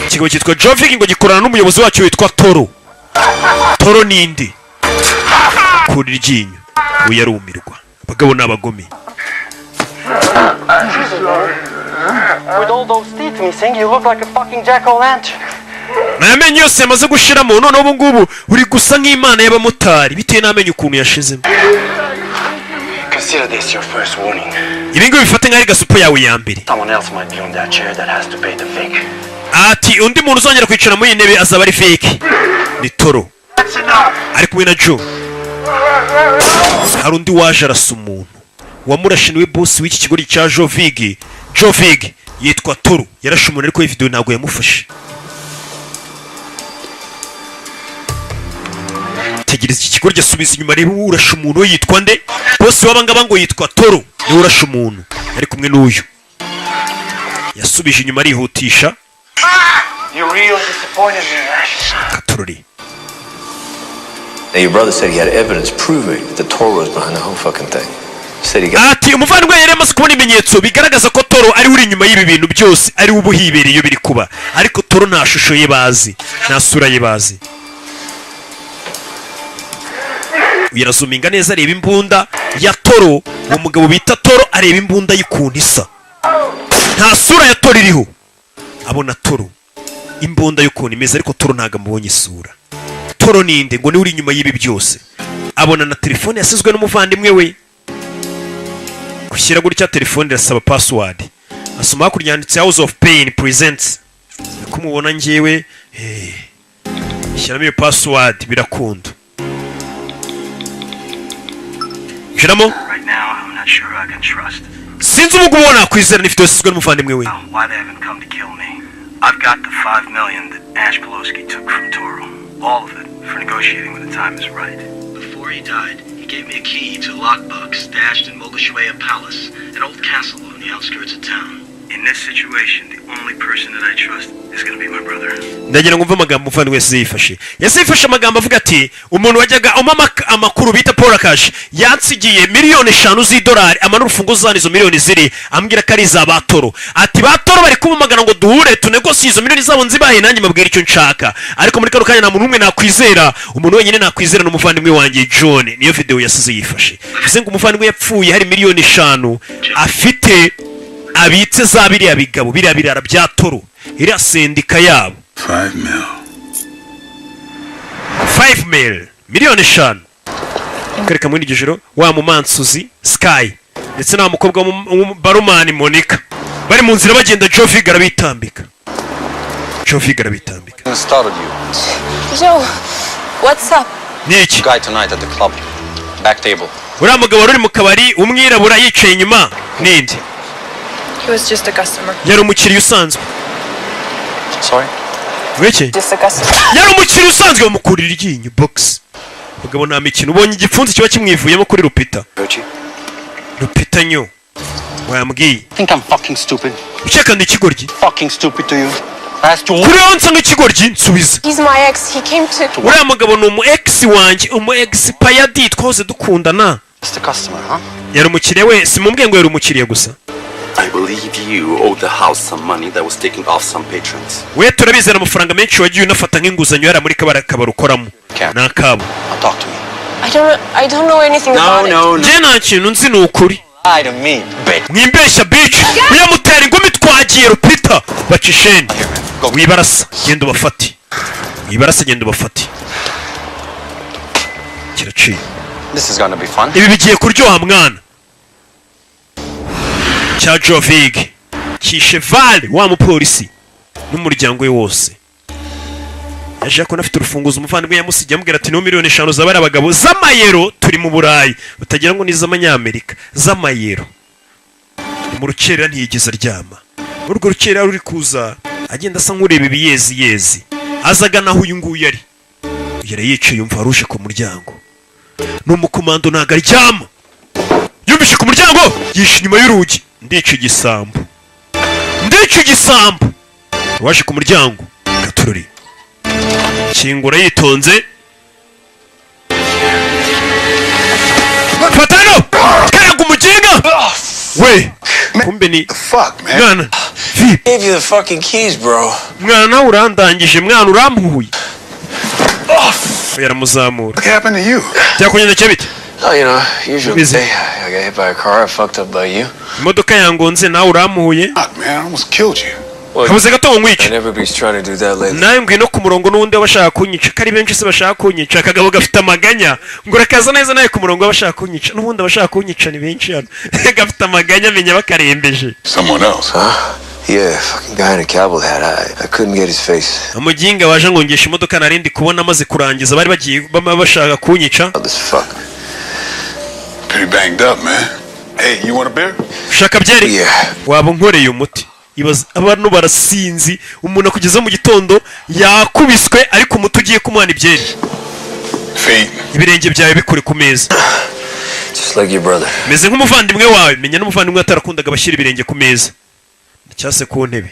ikigo cyitwa Jovig ngo gikorana n'umuyobozi wacyo witwa Toro nindi kuri ryinyo uyarumirwa abagabo n'abagome With all those teeth missing, you look like a fucking jack-o'-lantern. Namenyo yose yamaze gushiramo none ubu ngubu uri gusa nk'Imana y'abamotari bitewe n'amenyo ukuntu yashizemo. Consider this your first warning. Ibi ngo bifate nk'ari gasupo yawe ya mbere. Someone else might be on that chair that has to pay the fake. Ati undi muntu uzongera kwicara muri intebe azaba ari fake. Ni Toro. Ari kumwe na Joe. Hari undi waje arasa umuntu. Wamurashiniwe boss w'iki kigo cya Jovig. Jovig yitwa Toro. Yarashe umuntu ariko iyi video ntago yamufashe. Tegereza iki kigo ryasubiza inyuma rero urashe umuntu yitwa nde? Boss wabangaba ngo yitwa Toro. Ni urashe umuntu. Ari kumwe n'uyu. Yasubije inyuma arihutisha. You really disappointed me, Ash. Katurori. Now your brother said he had evidence proving that Toro was behind the whole fucking thing. Said he got Ati umuvandimwe yari amaze kubona ibimenyetso bigaragaza ko Toro ari uri inyuma y'ibi bintu byose ari ubuhibere iyo biri kuba ariko Toro nta shusho ye bazi nta sura ye bazi uyirazuminga neza areba imbunda ya Toro uwo mugabo bita Toro areba imbunda y'ukuntu isa nta sura ya Toro iriho abona Toro imbunda y'ukuntu imeze ariko Toro ntago amubonye isura Toro ninde ngo ni uri inyuma y'ibi byose abona na telefone yasizwe n'umuvandimwe we kushyira gutya telefone irasaba password asoma hakurya yanditse House of Pain presents kumubona ngewe shyiramo iyo password birakunda shyiramo Right now, I'm not sure I can trust. sinzi ubu kubona kwizera nifite yasizwe n'umuvandimwe we Why they haven't come to kill me? I've got the $5 million that Ash Pelosi took from Toro. All of it for negotiating when the time is right. Before he died, he gave me a key to a lockbox stashed in Mogashuea Palace, an old castle on the outskirts of town. In this situation, the only person that I trust is going to be my brother. ndagira ngo mve amagambo umuvandimwe yasifashe amagambo avuga ati umuntu wajyaga umama amakuru bita Paul Akash yansigiye miliyoni 5 z'idolari amana urufunguzo zanizo miliyoni ziri ambwira ko ari za batoro ati batoro bari kumumagana ngo duhure tunegosiye izo miliyoni zabo nzibahe nanjye mabwira icyo nshaka ariko muri kano kanya nta muntu umwe nakwizera umuntu wenyine nakwizera n'umuvandimwe wanjye John niyo video yasize yifashe bize ngo umuvandimwe yapfuye hari miliyoni 5 afite abitse za biriya bigabo biriya birara bya toro iriya sendika yabo 5 mil miliyoni 5 kereka muri igijoro wa mumansuzi Sky ndetse na mukobwa barumani Monica bari mu nzira bagenda Joe Figara bitambika Started you. Joe, what's up? Niki Guy tonight at the club. Back table. uriya mugabo wari mu kabari umwirabura yicaye inyuma ninde He was just a customer. yari umukiriya usanzwe Sorry? weke Just a customer. yari umukiriya usanzwe bamukurira iryinyo box mugabo nta mikino ubonye igipfunsi kiba kimwivuyemo kuri Rupita nyo wambwiye Think I'm fucking stupid? ucyeka ndi ikigoryi Fucking stupid to you? Asked you. kuri wowe nsanga ikigoryi nsubiza He's my ex. He came to. uriya mugabo ni umu ex wanjye umu ex payadi twose dukundana It's the customer, huh? yari umukiriya we simubwiye ngo yari umukiriya gusa I believe you owed the house some money that was taken off some patrons. we turabizera amafaranga menshi wagiye unafata nk'inguzanyo yari muri kabara ukoramo ni akabo Talk to me. I don't know anything about it. njye nta kintu nzi ni ukuri Lie to me, bitch. mwimbeshya bitch uyamutera ingumi twagiye Rupita bacisheni wibarasa genda ubafate kiraciye This is gonna be fun. ibi bigiye kuryoha mwana cya Jovig Kishevale wa mupolisi n'umuryango we wose yaje ko nafite urufunguzo umuvandimwe yamusigiye amubwira ati no miliyoni 5 zabari abagabo z'amayero turi mu Burayi utagira ngo ni z'amanyamerika z'amayero mu rukerera ntiyigeze aryama urwo rukerera ruri kuza agenda asa nk'ureba ibiyezi azaga naho uyu nguyu yari yicaye yumva aruje ku muryango n'umukomando ntago aryama yumvishe ku muryango yishe inyuma y'urugi ndica igisambo waje ku muryango gatururi kingura yitonze fatano karaga umuginga we kumbe ni mwana Gave you the fucking keys, bro. mwana urandangije mwana urampuye yaramuzamura What happened to you? byakunyenda bite Oh, you know, usual day. I got hit by a car. I fucked up by you. imodoka yangonze nawe uramuhuye Fuck, man, I almost killed you. kabuze gato nkwica And everybody's trying to do that lately. nawe ngwino ku murongo n'ubundi bashaka kunyica kari benshi se bashaka kunyica akagabo gafite amaganya ngo rakaza neza nawe ku murongo bashaka kunyica n'ubundi bashaka kunyica ni benshi hano gafite amaganya menya bakarembeje Someone else. Yeah, fucking guy in a cowboy hat. I couldn't get his face. umuginga waje ngongesha imodoka narindi kubona amaze kurangiza bari bagiye bashaka kunyica Pretty banged up, man. Hey, you want a beer? ushaka byeri waba nkoreye umuti ibaza abantu barasinzi umuntu akugeza mu gitondo yakubiswe ariko umuti ugiye kumuhana ibyeri ibirenge byawe bikure ku meza Just like your brother. meze nk'umuvandimwe wawe menya n'umuvandimwe atarakundaga abashyira ibirenge ku meza cyase ku ntebe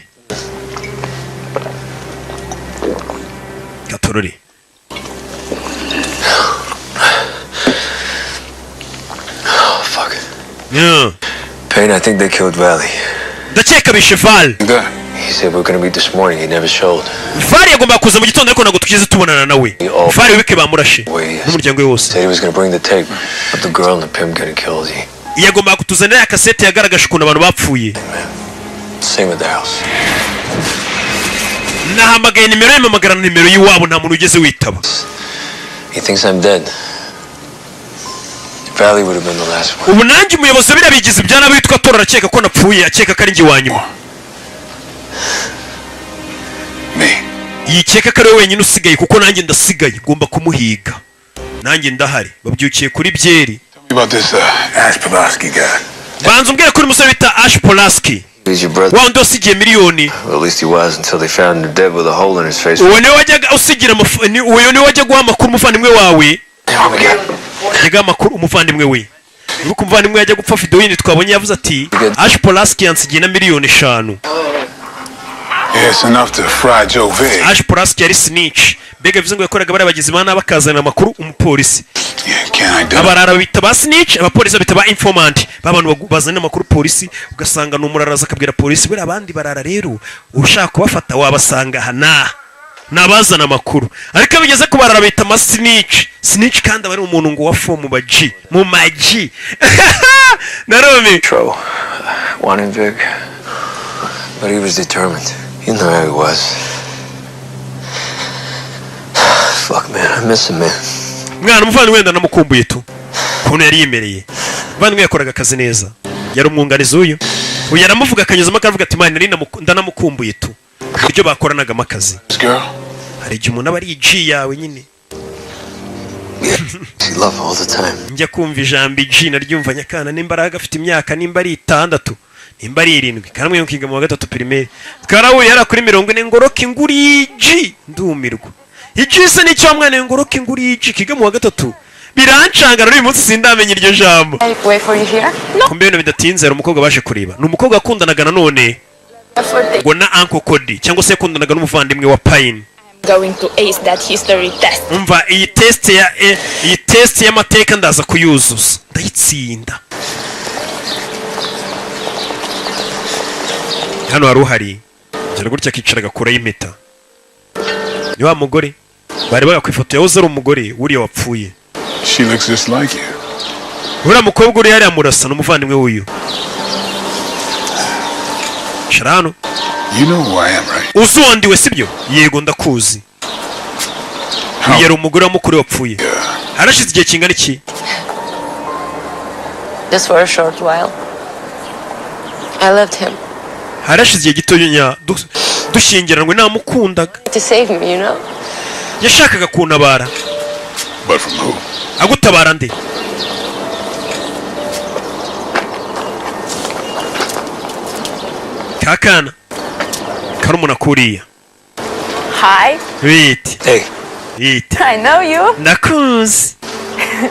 gatorori Oh, fuck. yeah. Payne, I think they killed Valley. ndakeka bishe Val He said we were gonna meet this morning. He never showed. Val yagomba kuza mu gitondo ariko ntabwo tugeze tubonana nawe Val wibike bamurashe n'umuryango we wose Said he was gonna bring the tape of the girl and the pimp getting killed. yagomba kutuzanira kasete yagaragaje ukuntu abantu bapfuye Same at the house. nahamagaye nimero ye mpamagara nimero y'iwabo nta muntu ugeze witaba He thinks I'm dead. Valley would have been the last one. ubu nanjye umuyobozi birabigize ibyana bitwa tora arakeka ko napfuye akeka ko ari njye wa nyuma yikeka ko ari we wenyine usigaye kuko nanjye ndasigaye ngomba kumuhiga nanjye ndahari babyukiye kuri byeri Ash Pulaski guy. banza umbwire kuri musore bita Ash Pulaski He's your brother. wa wundi wasigiye miliyoni Well, at least he was until they found him dead with a hole in his face. uwo niwe wajyaga usigira uwo niwe wajya guha amakuru umuvandimwe wawe yajyaga amakuru umuvandimwe we nuko umuvandimwe yajya gupfa video yindi twabonye yavuze ati Ash Pulaski yansigiye na miliyoni 5 Yes, enough to fry Joe Vig. Ash Pulaski yari snitch. Bega bivuze ngo yakoraga bari abagizi ba nabi bakazana amakuru umupolisi. Abarara bita ba snitch, abapolisi bita ba informant. Babantu bazana amakuru polisi ugasanga n'umuraraza akabwira polisi buri abandi barara rero ushaka kubafata wabasanga hana. Nabazana amakuru. Ariko bigeze kubarara bita ma snitch. Snitch kandi abari umuntu ngo wafo mu baji, mu maji. Naromi. Wanted Vic, but he was determined. You know how he was. Fuck, man, I miss him, man. Mwana muvandi wenda namukumbuye tu. Kuno yari yemereye. Muvandi yakoraga akazi neza. Yari umwunganizi uyu. Uyu yaramuvuga akanyuzamo akavuga ati man nari ndanamukumbuye tu. Ibyo bakoranaga amakazi. Hari igihe umuntu aba ari G yawe nyine. Love all the time. Njya kumva ijambo G naryumva nyakana n'imbaraga afite imyaka nimba ari 6. Nimba ari 7 karamwe yokinga mu 3 primaire twarahuye yara kuri 40 ngoroka inguri G ndumirwa ijise ni cyo mwana ngoroka inguri G kiga mu 3 birancangara uyu munsi sindamenye iryo jambo kumbe bino bidatinze umukobwa baje kureba ni umukobwa akundanaga nanone ngo na Uncle Cody cyangwa se yakundanaga n'umuvandimwe wa Pine going to ace that history test. Umva iyi test y'amateka ndaza kuyuzuza ndayitsinda. Hano hari uhari cyane gutya kicaraga kure y'impeta ni wa mugore bari bagakwifoto yahoze ari umugore uriya wapfuye. She looks just like you. Uriya mukobwa uri yari amurasa n'umuvandimwe w'uyu Sharano. You know who I am, right? Uzondiwe sibyo? Yego ndakuzi. Yari umugore wa mukuru wapfuye. Harashize igihe kingana iki? Just for a short while. I loved him. Harashize igihe gito nya dushyingiranwe namukundaga. To save me, you know? Yashakaga kuntabara. But from who? Agutabara nde? Kakana. Karumuna kuriya. Hi. Wait. Hey. Wait. I know you. Nakuzi.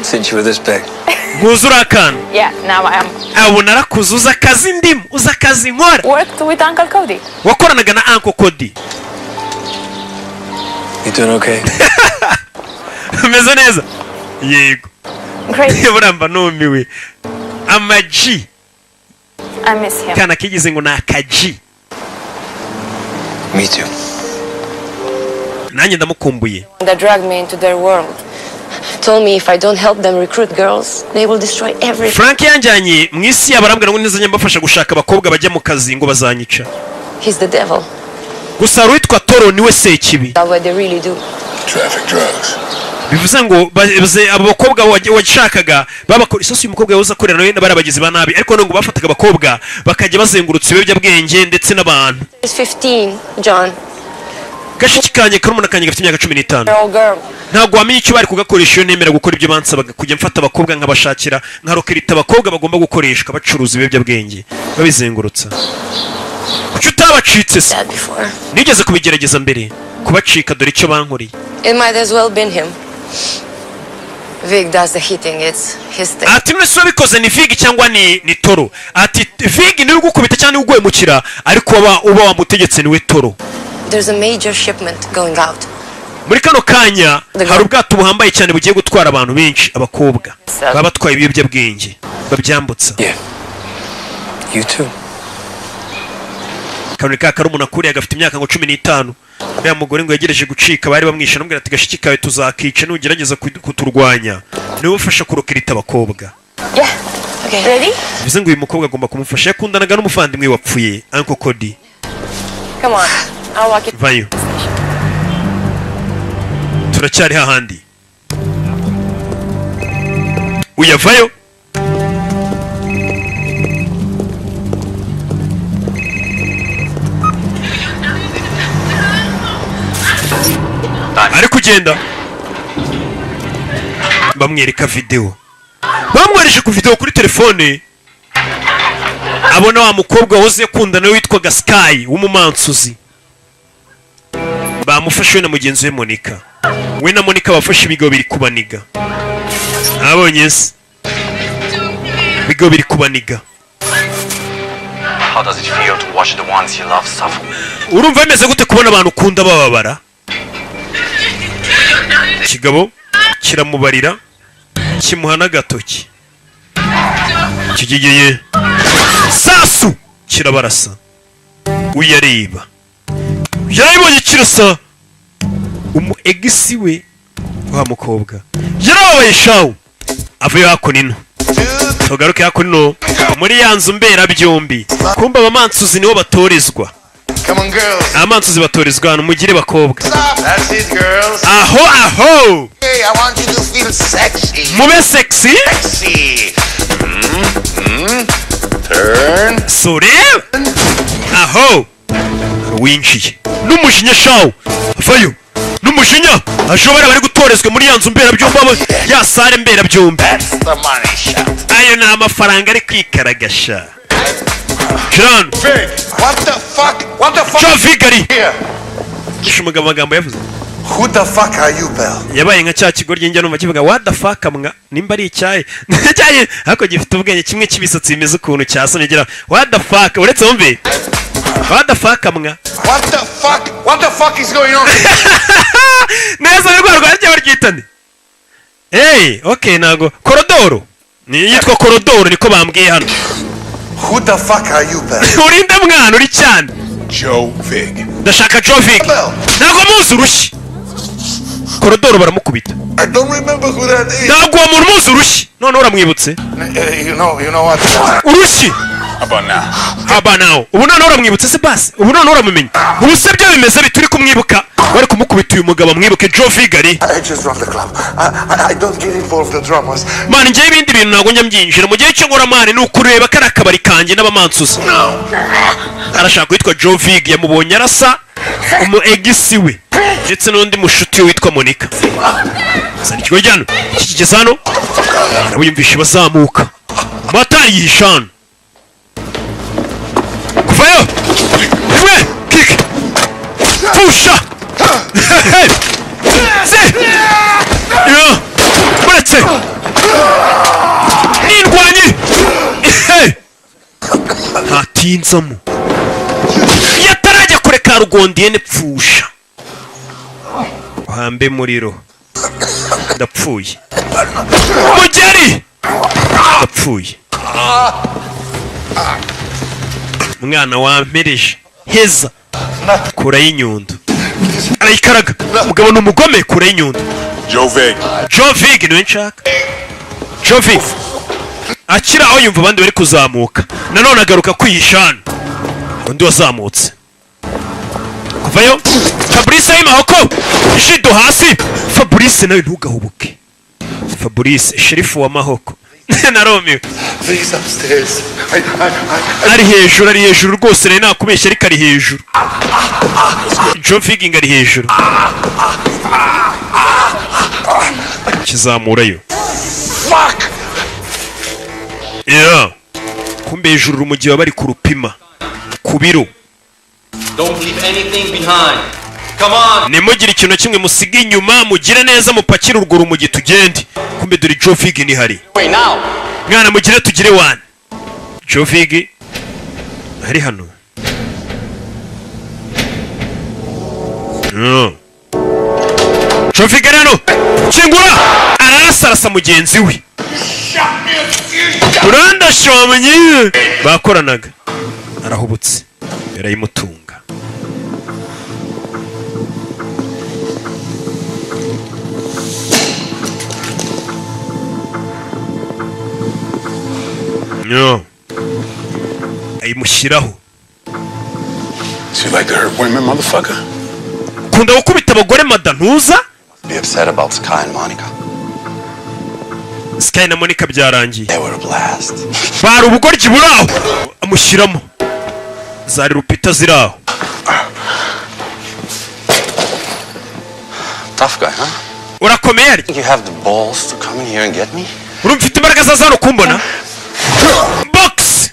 Since you were this big. Guzura kana. Yeah, now I am. Abo narakuzi uza kazi ndimu, uza kazi nkora. Worked with Uncle Cody. Wakoranaga na Uncle Cody. You doing okay? Meze neza. Yego. Great. Buramba numiwe. Amaji. I miss him. Kana kigize ngo nakaji. Me too. Nanjye ndamukumbuye. They dragged me into their world. Told me if I don't help them recruit girls, they will destroy everything. Frank yanjanye mu isi yabarambwira ngo nizanye mbafasha gushaka abakobwa bajya mu kazi ngo bazanyica. He's the devil. Gusa witwa Toro niwe sekibi. That's what they really do. Traffic drugs. Bivuze ngo abo bakobwa washakaga babakora isosi umukobwa yahoze akorera nawe barabagize ba nabi ariko ngo bafataga abakobwa bakajya bazengurutsa ibiyobyabwenge ndetse n'abantu. He's 15, John. Gashiki kanye karumuna kanye gafite imyaka 15. Ntabwo wamenye icyo bari kugakoresha iyo nemera gukora ibyo bansabaga kujya mfata abakobwa nkabashakira nkarokirita abakobwa bagomba gukoreshwa bacuruza ibiyobyabwenge babizengurutsa. Kuki utabacitse se? Nigeze kubigerageza mbere kubacika dore icyo bankoreye. It might as well been him. Vic does the hitting, it's his thing. Ati mwese wabikoze ni Vig cyangwa ni Toro. Ati Vig niwe ugukubita cyangwa ugwemukira ariko uba wamutegetse niwe Toro. There's a major shipment going out. Muri kano kanya hari ubwato buhambaye cyane bugiye gutwara abantu benshi abakobwa baba batwaye ibiyobyabwenge babyambutsa. You too. Kanuka karumuna kuri agafite imyaka ngo 15. Uriya mugore ngo yegereje gucika bari bamwisha n'ubwira ati gashiki kawe tuzakica nugerageza kuturwanya niwe ufasha kurokirita abakobwa. Yeah. Okay. Ready? Bivuze ngo uyu mukobwa agomba kumufasha yakundanaga n'umuvandimwe wapfuye Uncle Cody. Come on. I'll walk it. Vayo. Turacyari hahandi. Uyavayo. Ari kugenda. Bamwereka video. Bamwereje ku video kuri telefone. Abona wa mukobwa woze yakundana witwaga Sky w'umumansuzi. Bamufashe na mugenzi we Monica. We na Monica bafashe ibigo biri kubaniga. Abonye se. Bigo biri kubaniga. How does it feel to watch the ones you love suffer? urumva bimeze gute kubona abantu ukunda bababara? Kigabo kiramubarira kimuha n'agatoki kigigeye sasu kirabarasa uyareba yarayibonye kirasa egisi we wa mukobwa yarabaye shawu avuye hakunino tugaruke hakunino muri ya nzu mbera byombi kumba abamansuzi nibo batorezwa. Come on, girls. Amansuzi batorezwa hano mugire bakobwa. That's it, girls. Aho. Hey, I want you to feel sexy. Mube sexy. Sexy. Turn. Sore. Aho. Winjiye. N'umujinya shawo. Vayo. N'umujinya. Ashobora bari gutorezwa muri yanzu mbera byombi ya sare mbera byombi. That's the money shot. Ayo na amafaranga ari kwikaragasha. John. What the fuck? What the fuck? John Vigari. Here. Gishumuga amagambo yavuze. Who the fuck are you, Bell? Yabaye nka cya kigo ry'injya numva kivuga what the fuck amwa nimba ari icyaye. Cyaye hako gifite ubwenge kimwe kibisatsi bimeze ukuntu cyasone gira what the fuck uretse wumve. What the fuck amwa. What the fuck? What the fuck is going on? Neza rwa rwajya baryitane. Hey, okay nago. Korodoro. Ni yitwa Korodoro niko bambwiye hano. Who the fuck are you, Bell? Urinde mwana uri cyane. Joe Vig. Ndashaka Joe Vig. Nago muzi urushi. Korodoro baramukubita. I don't remember who that is. Nago umuntu muzi urushi. None uramwibutse. You know what? Urushi. How about now? Ubu none uramwibutse se basi. Ubu none uramumenya. Ubu se byo bimeze bituri kumwibuka. Bari kumukubita uyu mugabo mwibuke Joe Vigari. I just run the club. I don't get involved in dramas. Man ngiye ibindi bintu nago njya mbyinjira mu gihe cyo ngora man ni ukureba kara kabari kanje n'abamansuzi. Arashaka kwitwa Joe Vig yamubonye arasa umu egisi we. Ndetse n'undi mushuti witwa Monica. Sani kigo jyano. Kigeze hano. Nabuyumvishe bazamuka. Matari yishana. Kuvayo. Ewe kick. Pusha. Se. Yo. Buretse. Nindwanyi. Hatinzamo. Yatarajya kureka rugondiye nepfusha. Hambe muriro. Ndapfuye. Mugeri. Ndapfuye. Mwana wampereje. Heza. Kura y'inyundo. Arayikaraga. Mugabo n'umugome kura y'inyundo. Joe Vig. Joe Vig niwe nshaka. Joe Vig. Akira aho yumva abandi bari kuzamuka. Nanone agaruka kwihishana. Undi wazamutse. Kuvayo. Fabrice y'imahoko. Ishido hasi. Fabrice nawe ntugahubuke. Fabrice sherifu wa mahoko. Na Romeo. Please upstairs. Ari hejuru rwose rero nakubeshya ariko ari hejuru. Joe Vig ari hejuru. Kizamurayo. Fuck. Yeah. Kumbe hejuru mu gihe bari kurupima. Kubiro. Don't leave anything behind. Come on. Nimugire ikintu kimwe musiga inyuma mugire neza mupakira urwo rumugi tugende. Kumbe dore Joe Vig ni hari. Wait now. Mwana mugire tugire one. Joe Vig hari hano. Joe Vig hano. Kingura arasarasa mugenzi we. Uranda shomye bakoranaga. Arahubutse. Yarayimutunga. No. Ayimushyiraho. So you like to hurt women, motherfucker? Kunda gukubita abagore madantuza? Be upset about Sky and Monica. Sky na Monica byarangiye. They were a blast. Bari ubugoryi buraho. Amushyiramo. Zari rupita ziraho. Tough guy, huh? Urakomeye ari? You have the balls to come in here and get me? Urumfite imbaraga za zano kumbona? Box.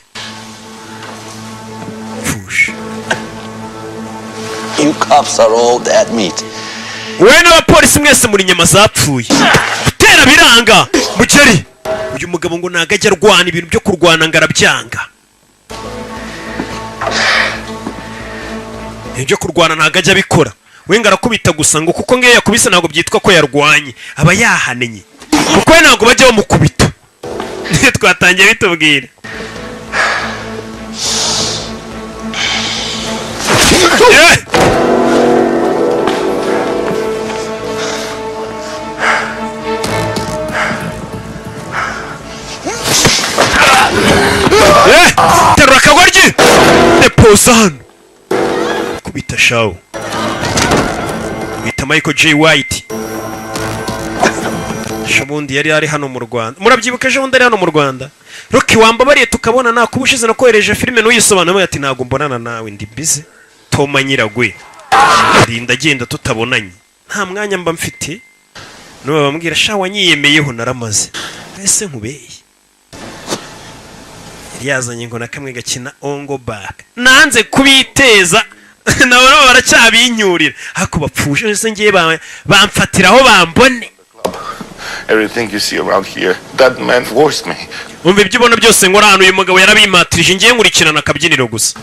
Fush. You cops are all dead meat. Wewe n'abapolisi mwese muri nyama zapfuye. Gutera biranga. Mugeri. Uyu mugabo ngo nagajya arwana ibintu byo kurwana ngarabyanga. ibyo kurwana ntabwo ajya abikora wenga arakubita gusa ngo kuko ngiyo yakubise ntabwo byitwa ko yarwanye aba yahanenye kuko we ntabwo bajya bamukubita twatangiye bitubwira terura akagoryi depoza hano kubita shawu bita Michael J. White shabundi yari ari hano mu Rwanda murabyibuka ejo bundi ari hano mu Rwanda Rocky wambabariye tukabona nakuba ushize nakohereje filime n'uyisobanura ati ntabwo mbonana nawe ndi busy Toma Nyiragwe ndinda agenda tutabonanye nta mwanya mba mfite n'ubu bambwira sha wanyiyemeyeho naramaze ese nkubeye yazanye ngo nakamwe gakina ongo back nanze kubiteza nabo baracyabinyurira hako bapfushe ese ngiye bamfatiraho bambone. Everything you see around here, that man forced me. Umva ibyo ubona byose ngo hano uyu mugabo yarabimatirije ngiye nkurikirana akabyiniro gusa.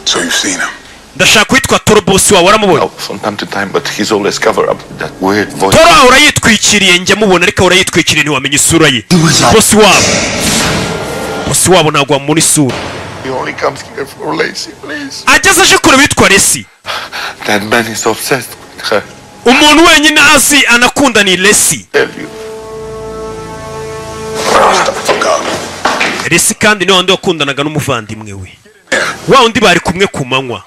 So you've seen him? Ndashaka kwitwa Toro boss wawe waramubona. From time to time, but he's always cover up that weird voice. Toro urayitwikiriye njya mubona ariko urayitwikiriye ntiwamenye isura ye. Boss wabo. Boss wabo nagwa muri sura. He only comes here for Lacey, please. Ageze aje kure witwa Lacey. That man is obsessed with her. Umuntu wenyine azi anakunda ni Lacey. Lacey kandi ni wandi wakundanaga n'umuvandimwe we. Wa undi bari kumwe ku manywa.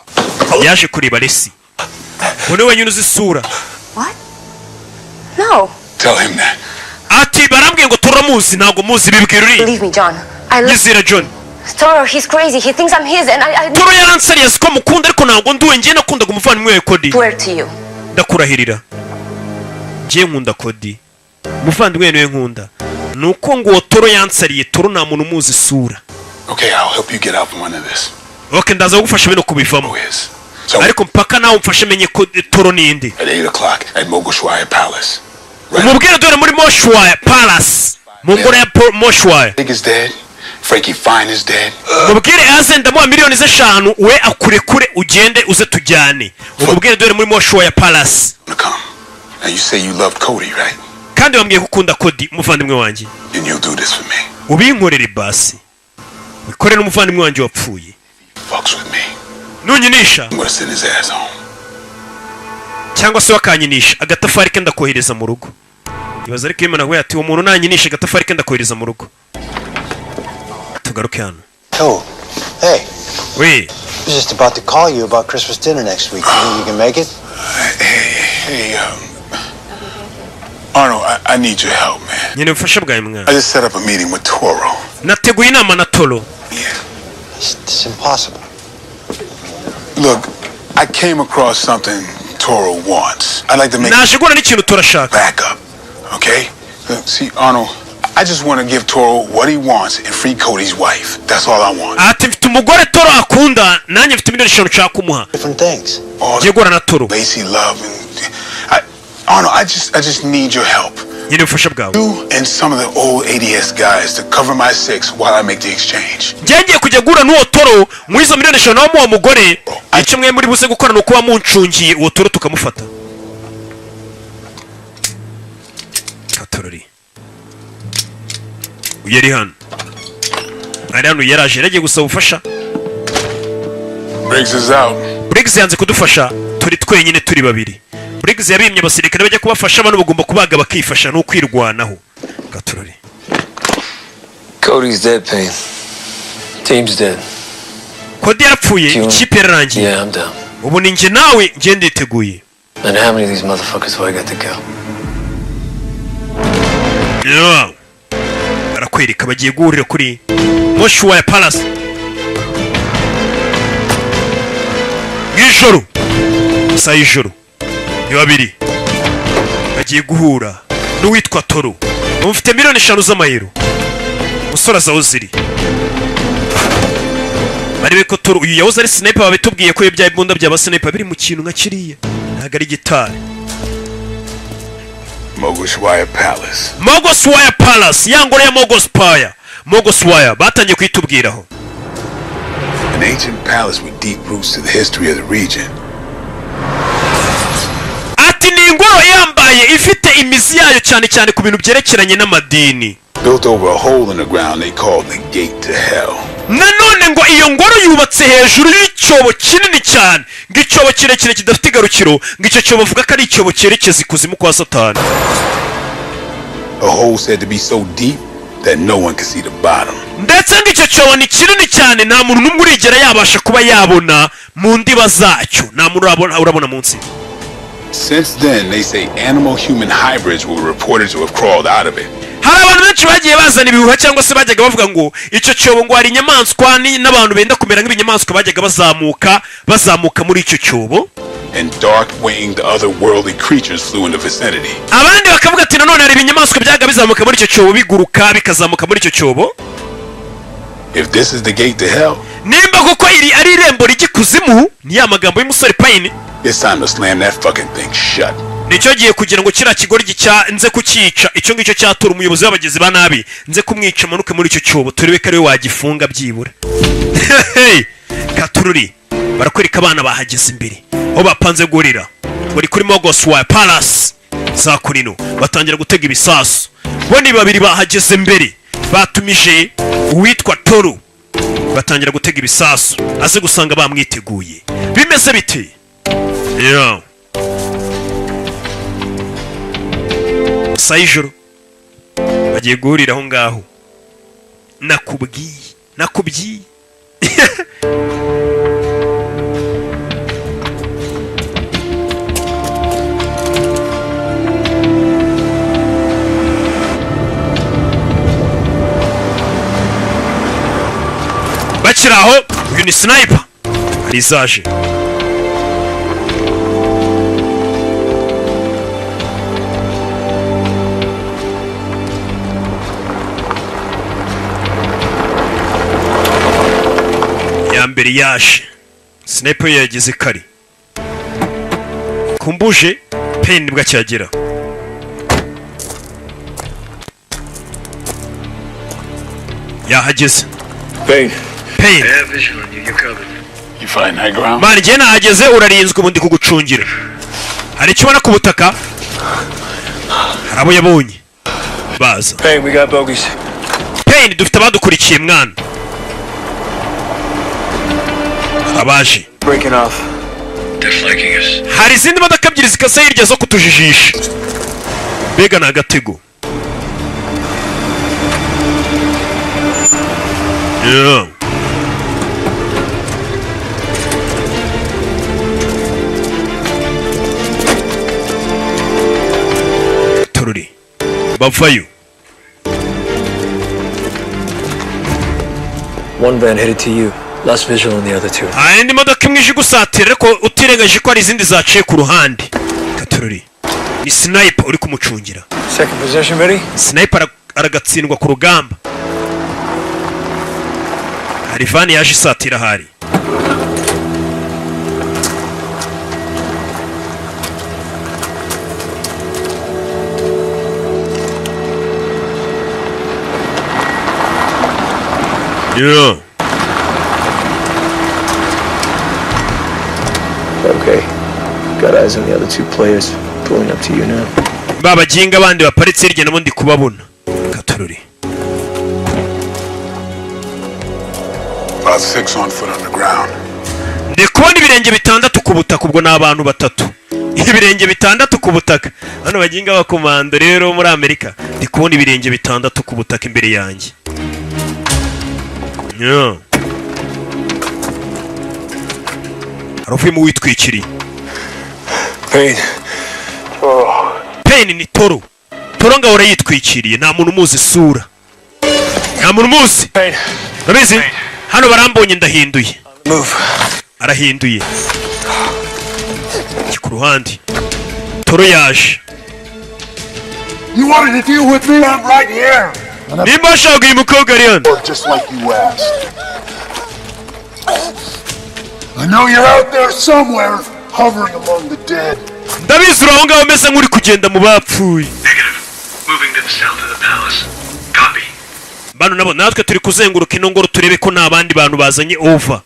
Yaje kureba Lacey. One wenyine uzi isura. What? No. Tell him that. Ati barambwiye ngo turamuzi ntago muzi bibwira uri. Believe me, John. Yizira John. Toro, he's crazy. He thinks I'm his and I Toro yaransariye siko mukunda ariko ntago nduwe ngiye nakundaga umuvandimwe we Cody. Swear to you. Ndakurahirira. Ngiye nkunda Cody. Umuvandimwe we nkunda. Nuko ngo Toro yansariye Toro nta muntu umuzi isura. Okay, I'll help you get out from under this. Okay, ndaza kugufasha bino kubivamo. Ariko mpaka nawe umfashe menye ko Toro ninde. At 8 o'clock at Mogoshwaya Palace. Umubwire dore muri Moshwaya Palace. Mu ngoro ya Moshwaya. Big is dead. Frankie Fine is dead. Umubwire aze ndamuha miliyoni z'eshanu we akurekure ugende uze tujyane. Umubwire dore muri Moshwaya Palace. Now you say you loved Cody, right? Kandi wambwiye ko ukunda Cody umuvandimwe wanjye. And you'll do this for me. Ubinkorere basi. Wikorere n'umuvandimwe wanjye wapfuye. Fucks with me. Nunyinisha. I'm gonna send his ass home. Cyangwa se wakanyinisha agatafari ke ndakohereza mu rugo. Ibaza ariko Imana we ati uwo muntu nanyinisha agatafari ke ndakohereza mu rugo. Tugaruke hano. Oh, hey. Oui. I was just about to call you about Christmas dinner next week. You think you can make it? Hey, Arnold, I need your help, man. Nyine mfasha bwawe mwana. I just set up a meeting with Toro. Nateguye inama na Toro. Yeah. It's impossible. Look, I came across something Toro wants. I'd like to make Naje gura n'ikintu turashaka. Back up, okay? Look, see, Arnold, I just want to give Toro what he wants and free Cody's wife. That's all I want. Ati mfite umugore Toro akunda nanjye mfite miliyoni 5 nshaka kumuha. Different things. All gura na Toro. Lacey love and Arnold, I just need your help. Nyine mfasha bwawe. You and some of the old ADS guys to cover my 6 while I make the exchange. Ngiye kujya gura n'uwo Toro mu izo miliyoni 5 nawo mu mugore. Icyo mwe muri buze gukora no kuba muncungiye uwo Toro tukamufata. Katorori. Uyeri hano. Ari hano yaraje yagiye gusaba ubufasha. Briggs is out. Briggs yanze kudufasha turi twenyine turi babiri. Briggs yabimye abasirikare bajya kubafasha abantu bagomba kubaga bakifasha no kwirwanaho. Gaturori. Cody's dead, Payne. Team's dead. Cody yarapfuye ikipe yararangiye. Yeah, I'm down. Ubu ni nje nawe nje nditeguye. And how many of these motherfuckers do I got to go? Yeah. Barakwereka bagiye guhurira kuri Moshwaya Palace. Y'ijoro. Saa y'ijoro. Ni babiri. Bagiye guhura n'uwitwa Toro. Bamufite miliyoni 5 z'amayero. Musora za uziri. Bari ko Toro uyu yahoze ari sniper babitubwiye ko ibya imbunda by'aba sniper biri mu kintu nka kiriya. Ntago ari gitari. Mogoshwaya Palace. Mogoshwaya Palace, yangore ya Mogoshwaya. Mogoshwaya batangiye kwitubwiraho. And ancient palace with deep roots to the history of the region. ati ni ingoro yambaye ifite imizi yayo cyane cyane ku bintu byerekeranye n'amadini. Built over a hole in the ground they called the gate to hell. nanone ngo iyo ngoro yubatse hejuru y'icyobo kinini cyane, ng'icyobo kirekire kidafite igarukiro, ng'icyo cyobo bavuga ko ari icyobo cyerekeza ikuzimu kwa Satani. A hole said to be so deep that no one could see the bottom. ndetse ng'icyo cyobo ni kinini cyane nta muntu n'umwe urigera yabasha kuba yabona mu ndiba zacyo, nta muntu urabona munsi. Since then, they say animal-human hybrids were reported to have crawled out of it. hari abantu benshi bagiye bazana ibihuha cyangwa se bajyaga bavuga ngo icyo cyobo ngo hari inyamaswa n'abantu benda kumera nk'ibinyamaswa bajyaga bazamuka muri icyo cyobo. And dark-winged otherworldly creatures flew in the vicinity. abandi bakavuga ati nanone hari ibinyamaswa byaga bizamuka muri icyo cyobo biguruka bikazamuka muri icyo cyobo. If this is the gate to hell, nimba kuko iri ari irembo ry'ikuzimu, ni ya magambo y'umusore Payne, it's time to slam that fucking thing shut. nicyo giye kugira ngo kiriya kigoryi nze kucyica, icyo ngicyo cyatura umuyobozi w'abagizi ba nabi, nze kumwica manuke muri icyo cyobo turebe ko ari we wagifunga byibura. Katururi barakwereka abana bahageze imbere aho bapanze gorira bari kuri Mogoswa Palace za Kurino, batangira gutega ibisasu. bo ni babiri bahageze imbere, batumije uwitwa Toru, batangira gutega ibisasu aze gusanga bamwiteguye. bimeze bite? yeah. sayijoro bagiye guhurira aho ngaho. nakubwiye bakiri aho uyu ni sniper arizaje. mbere yaje sniper yageze kare kumbuje Payne nibwo acyagera. yahageze Payne You find high ground? mani njye nahageze urarinzwe ubundi kugucungira. hari icyo ubona ku butaka? hari abo yabonye baza. Payne dufite abadukurikiye mwana. abaje hari izindi modoka ebyiri zikase hirya zo kutujijisha. mbega ni agatego. yeah. tururi bavayo. One van headed to you. Last visual on the other two. indi modoka imwe ije gusatira ariko utirengaje ko hari izindi zaciye ku ruhande. Katururi ni sniper uri kumucungira. Second possession ready? Sniper aragatsindwa ku rugamba. hari van yaje isatira hari. yeah. Okay. Got eyes on the other two players. Pulling up to you now. baba jinga bandi baparitse hirya nabo ndi kubabona. Katururi. About 6 on foot on the ground. ndi kubona ibirenge bitandatu ku butaka, ubwo ni abantu batatu. ibirenge bitandatu ku butaka. hano baginga abakomando rero muri Amerika, ndi kubona ibirenge bitandatu ku butaka imbere yanjye. yeah. haruvuyemo witwikiriye. Payne ni Toro. Toro ngaho urayitwikiriye, nta muntu umuzi isura, nta muntu umuzi. urabizi hano barambonye ndahinduye. arahinduye ku ruhande. Toro yaje. You wanted to deal with me? I'm right here. nimba washaka uyu mukobwa ari hano. Just like you asked. I know you're out there somewhere, hovering among the dead. ndabizi uraho ngaho umeze nk'uri kugenda mu bapfuye. Moving to the south of the palace. Copy. bano nabo natwe turi kuzenguruka ino ngoro turebe ko nta bandi bantu bazanye over.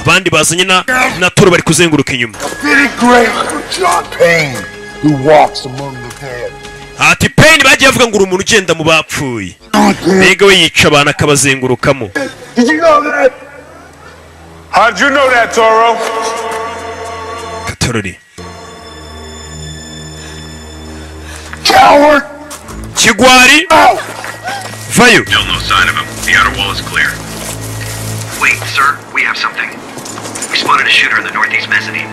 abandi bazanye na Toro bari kuzenguruka inyuma. Pretty great for John Payne, who walks among the dead. Ati Payne bagiye avuga ngo uri umuntu ugenda mu bapfuye. Mbega we yica abantu akabazengurukamo. Did you know that? How'd you know that, Toro? Torori. Coward! Kigwari! Vayo! Still no sign of him. The outer wall is clear. Wait, sir, we have something. We spotted a shooter in the northeast mezzanine.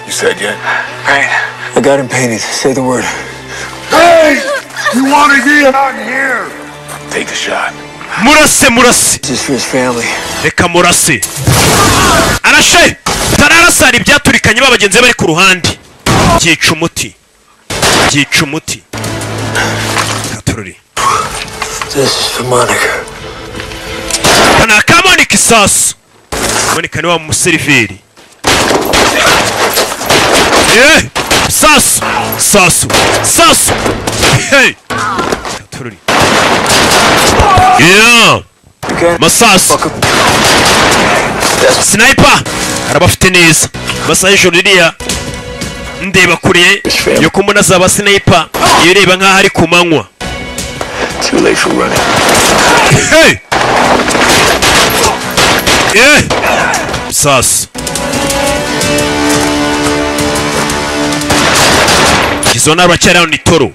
You said yet? Right. I got him painted. Say the word. Hey! You want to get out here? Take the shot. Murase! This is for his family. Reka murase. Arashe! Tararasara ibyaturikanye babagenzi bari ku ruhande. Byica umuti. Katorori. This is for Monica. Kana Monica isasu. Monica ni wa museriveri. Sasu. Hey. Katorori. Yeah. Masasu. Sniper. Arabafite neza. Basa hejuru ririya. Ndeba kuriye yo kumuna zaba sniper. Yireba nkaho ari ku manywa. Too late for running. Hey. Yeah. Sasu. Kizona bacyara ni Toro.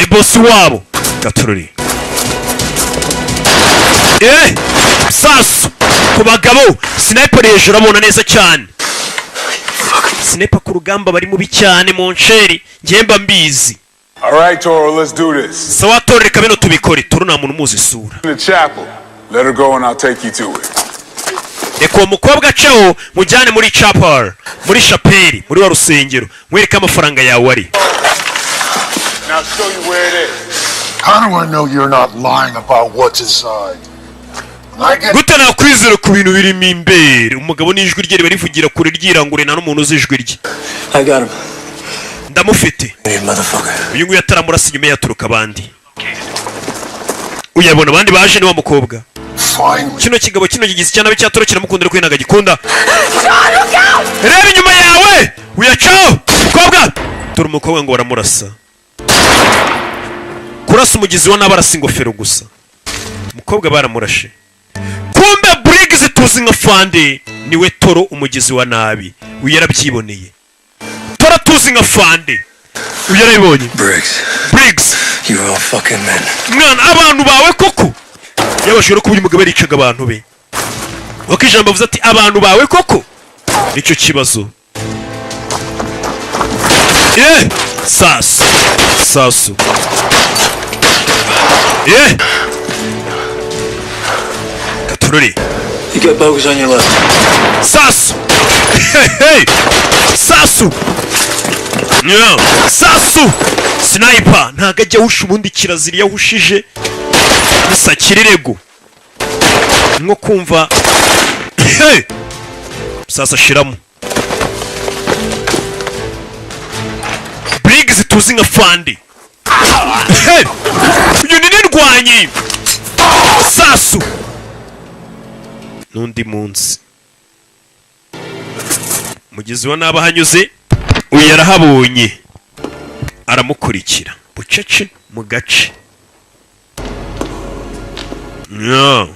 Bosi wabo. Katorori. Sasu ku bagabo sniper hejuru abona neza cyane. Sniper ku rugamba bari mubi cyane monsheri ngemba mbizi. All right, Toro, let's do this. Sawa Toro reka bino tubikore. Toro nta muntu muzi isura. In the chapel. Let her go and I'll take you to it. Reka umukobwa cyo mujyane muri chapel, muri chapeli, muri wa rusengero. Mwereka amafaranga yawe ari. Now show you where it is. How do I know you're not lying about what's inside? Gute nakwizera ku bintu birimo imbere. Umugabo n'ijwi rye riba rivugira kure ryirangure na n'umuntu uzijwi rye. I got him. Ndamufite. Hey motherfucker. Uyu nguyu ataramurasa inyuma yaturuka abandi. Uyabona abandi baje ni wa mukobwa. Kino kigabo kino gigize cyane cyatoro kiramukundira kwinaga gikunda. Reba inyuma yawe. Uyacaho. Mukobwa. Turi umukobwa ngo baramurasa. Kurasa umugizi wa nabarasa ingofero gusa. Mukobwa baramurashe. Kumbe Briggs tuzi nka Fande niwe Toro umugizi wa nabi. Uyarabyiboneye. Toro tuzi nka Fande. Uyarabibonye. Briggs. You all fucking men. Mwana abantu bawe koko. Yabashoro kuba umugabo aricaga abantu be. Wakijambo avuze ati abantu bawe koko. Nicyo kibazo. Sasu. Katorori. You got bogus on your left. Sasu. Hey. Sasu. No. Sasu. Sniper. Ntago ajya husha ubundi kirazira yahushije. Gusa kirirego. Nko kumva. Hey. Sasa shiramo. Briggs tuzi nka Fandi. Hey. Uyu ni ndwanyi. Sasu. Nundi munsi. Mugizi wa naba hanyuze. Uyu yarahabonye. Aramukurikira. Bucece mu gace. No.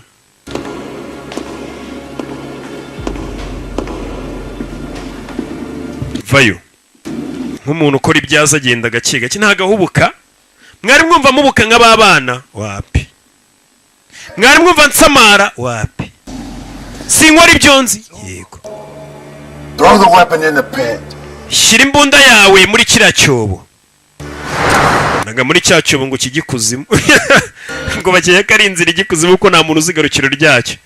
Vayo. Nk'umuntu ukora ibyaza agenda gake gake ntagahubuka. Mwari mwumva mubuka nk'ababana wapi. Mwari mwumva nsamara wapi. Sinkora ibyonzi yego. Throw the weapon in the pit. Shira imbunda yawe muri kiriya cyobo. Naga muri cya cyobo ngo kigikuzimu. Ngo bakeye ko ari inzira igikuzimu ko nta muntu uzigarukiro ryacyo.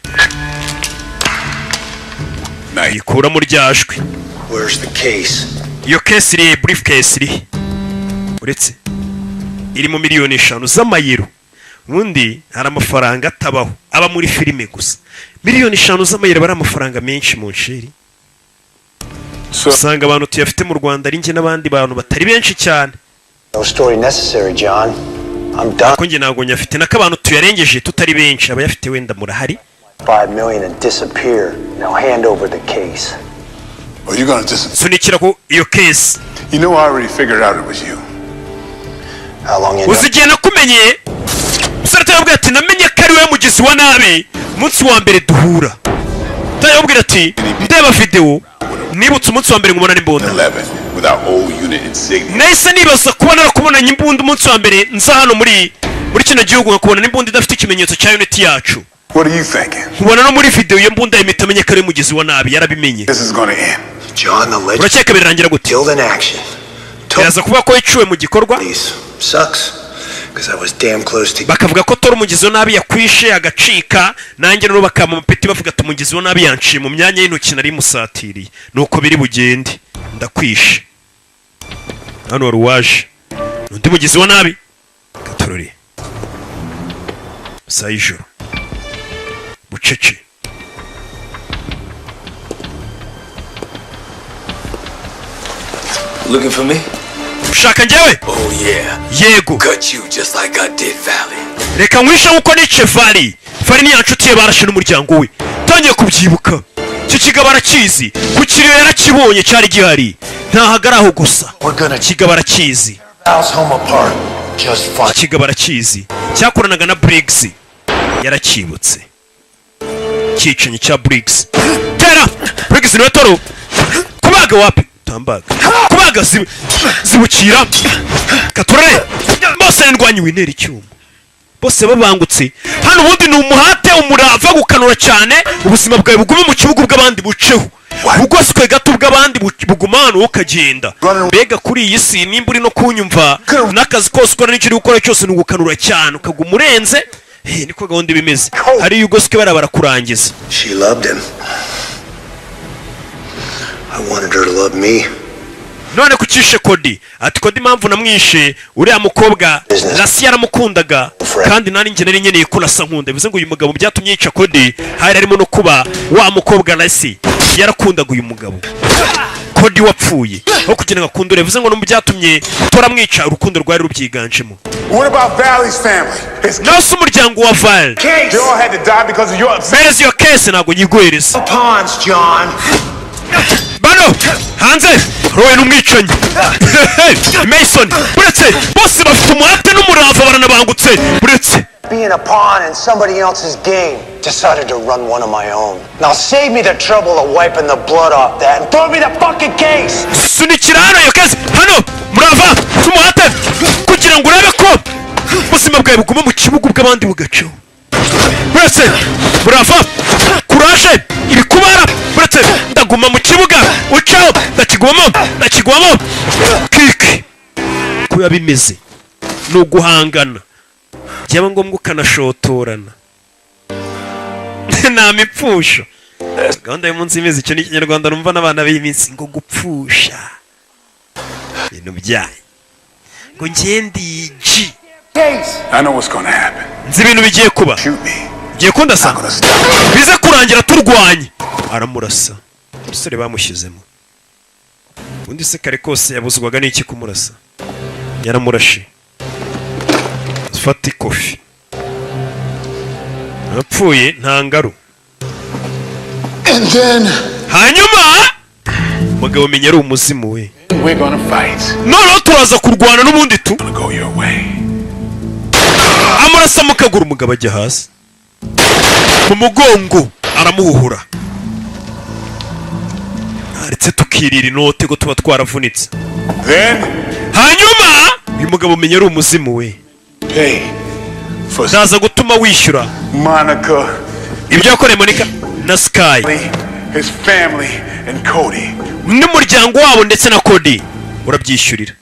Nayikura mu ryashwe. Where's the case? Iyo case iri briefcase iri. Uretse iri mu miliyoni 5 z'amayero. Ubundi hari amafaranga atabaho aba muri filime gusa. Miliyoni 5 z'amayero bari amafaranga menshi mu nsheri. Usanga abantu tuyafite mu Rwanda ari nge n'abandi bantu batari benshi cyane. No story necessary, John. I'm done. Ko nge nago nyafite naka abantu tuyarengeje tutari benshi abayafite wenda murahari 5 million and disappear. Now hand over the case. Or you're gonna disappear. sunikira ku iyo case. You know, I already figured out it was you. How long you uzigiye nakumenye umusore atayabwira ati namenye ko ari wowe mugizi wa nabi umunsi wa mbere duhura. Atayabwira ati ndeba video nibutse umunsi wa mbere ngumana n'imbunda. 11 without old unit insignia. Nahise nibaza kubona nakubonanye imbunda umunsi wa mbere nza hano muri kino gihugu nkakubona n'imbunda idafite ikimenyetso cya unit yacu. What are you thinking? Ubona no muri video iyo mbunda yimita amenye ko ari mugizi wa nabi yarabimenye. This is gonna end. John, the legend. Urakeka birangira gute? Killed in action. Yaza kuvuga ko yiciwe mu gikorwa. Sucks. Because I was damn close to. Bakavuga ko tora umugizi wa nabi yakwishe agacika nanjye no bakama amapeti bavuga ati umugizi wa nabi yanciye mu myanya y'intoki nari musatiriye nuko biri bugende ndakwishe. Hano wari waje undi mugizi wa nabi katorori sayijoro bucece. Looking for me? Ushaka njyewe? Oh yeah. Yego. Got you just like I did Valley. Reka nkwishe nkuko nice Valley. Valley ni yanshuti ye barashe n'umuryango we. Tangiye kubyibuka. Iki kigabo arakizi. Ku kiriro yarakibonye cyari gihari. Ntahagaraho gusa. Kigabo arakizi. Kigabo arakizi. Cyakoranaga na Briggs. Yarakibutse. Kicenye cya Briggs. Tera! Briggs niwe toro. Kubaga wapi? Tambaga. Kubaga zibukira. Katurere. Bose ndwanyi winera icyuma. Bose babangutse. Hano ubundi ni umuhate umurava gukanura cyane ubuzima bwawe bugume mu kibugu bw'abandi buceho. Bugoswe gato bw'abandi bugumana ukagenda. Mbega kuri iyi si nimba uri no kunyumva n'akazi kose ukora n'icyo uri gukora cyose ni ugukanura cyane ukaguma urenze. Niko gahunda bimeze. Hari ugoswe barakurangiza. She loved him. I wanted her to love me. None kucishe Kodi ati Kodi impamvu namwishe uriya mukobwa Rasi yaramukundaga kandi nari nge nari nkeneye kurasa nkunda bivuze ngo uyu mugabo byatumye yica Kodi hari harimo no kuba wa mukobwa Rasi yarakundaga uyu mugabo Kodi wapfuye aho kugira ngo akundure bivuze ngo no byatumye toramwica urukundo rwari rubyiganjemo. What about Valley's family? Nose umuryango wa Val. They all had to die because of your Where is your case ntago nyigwereza. Pawns, John. Bano hanze rowe n'umwicanyi. Mason buretse bose bafite umuhate n'umurava baranabangutse buretse. Being a pawn in somebody else's game, decided to run one of my own. Now save me the trouble of wiping the blood off that and throw me the fucking case. Sunikira hano iyo case hano murava tumuhate kugira ngo urabe ko ubuzima bwawe buguma mu kibugu bw'abandi bugaceho. Buretse murava kuraje ibikubara buretse ndaguma mu kibuga ucaho ndakigwamo kiki kuba bimeze no guhangana byaba ngombwa ukanashotorana nta mipfusho. Gahunda y'umunsi imeze icyo ni ikinyarwanda numva n'abana b'iminsi ngo gupfusha ibintu byayo ngo ngendi G. I know what's gonna happen. Nzi ibintu bigiye kuba. Giye kundasa. Bize kurangira turwanye. Aramurasa. Umusore bamushyizemo. Undi se kare kose yabuzwaga n'iki kumurasa. Yaramurashe. Fata ikofi. Apfuye nta ngaru. And then hanyuma mugabo menya ari umuzimu we. We're gonna fight. No turaza kurwana n'ubundi tu. Go your way. Amurasa mu kaguru umugabo ajya hasi. Mu mugongo aramuhuhura. Aretse tukirira inote go tuba twaravunitse. Then hanyuma uyu mugabo menya ari umuzimu we. Pay for zaza gutuma wishyura Monica ibyo yakoreye Monica na Sky, his family and Cody n'umuryango wabo ndetse na Cody urabyishyurira.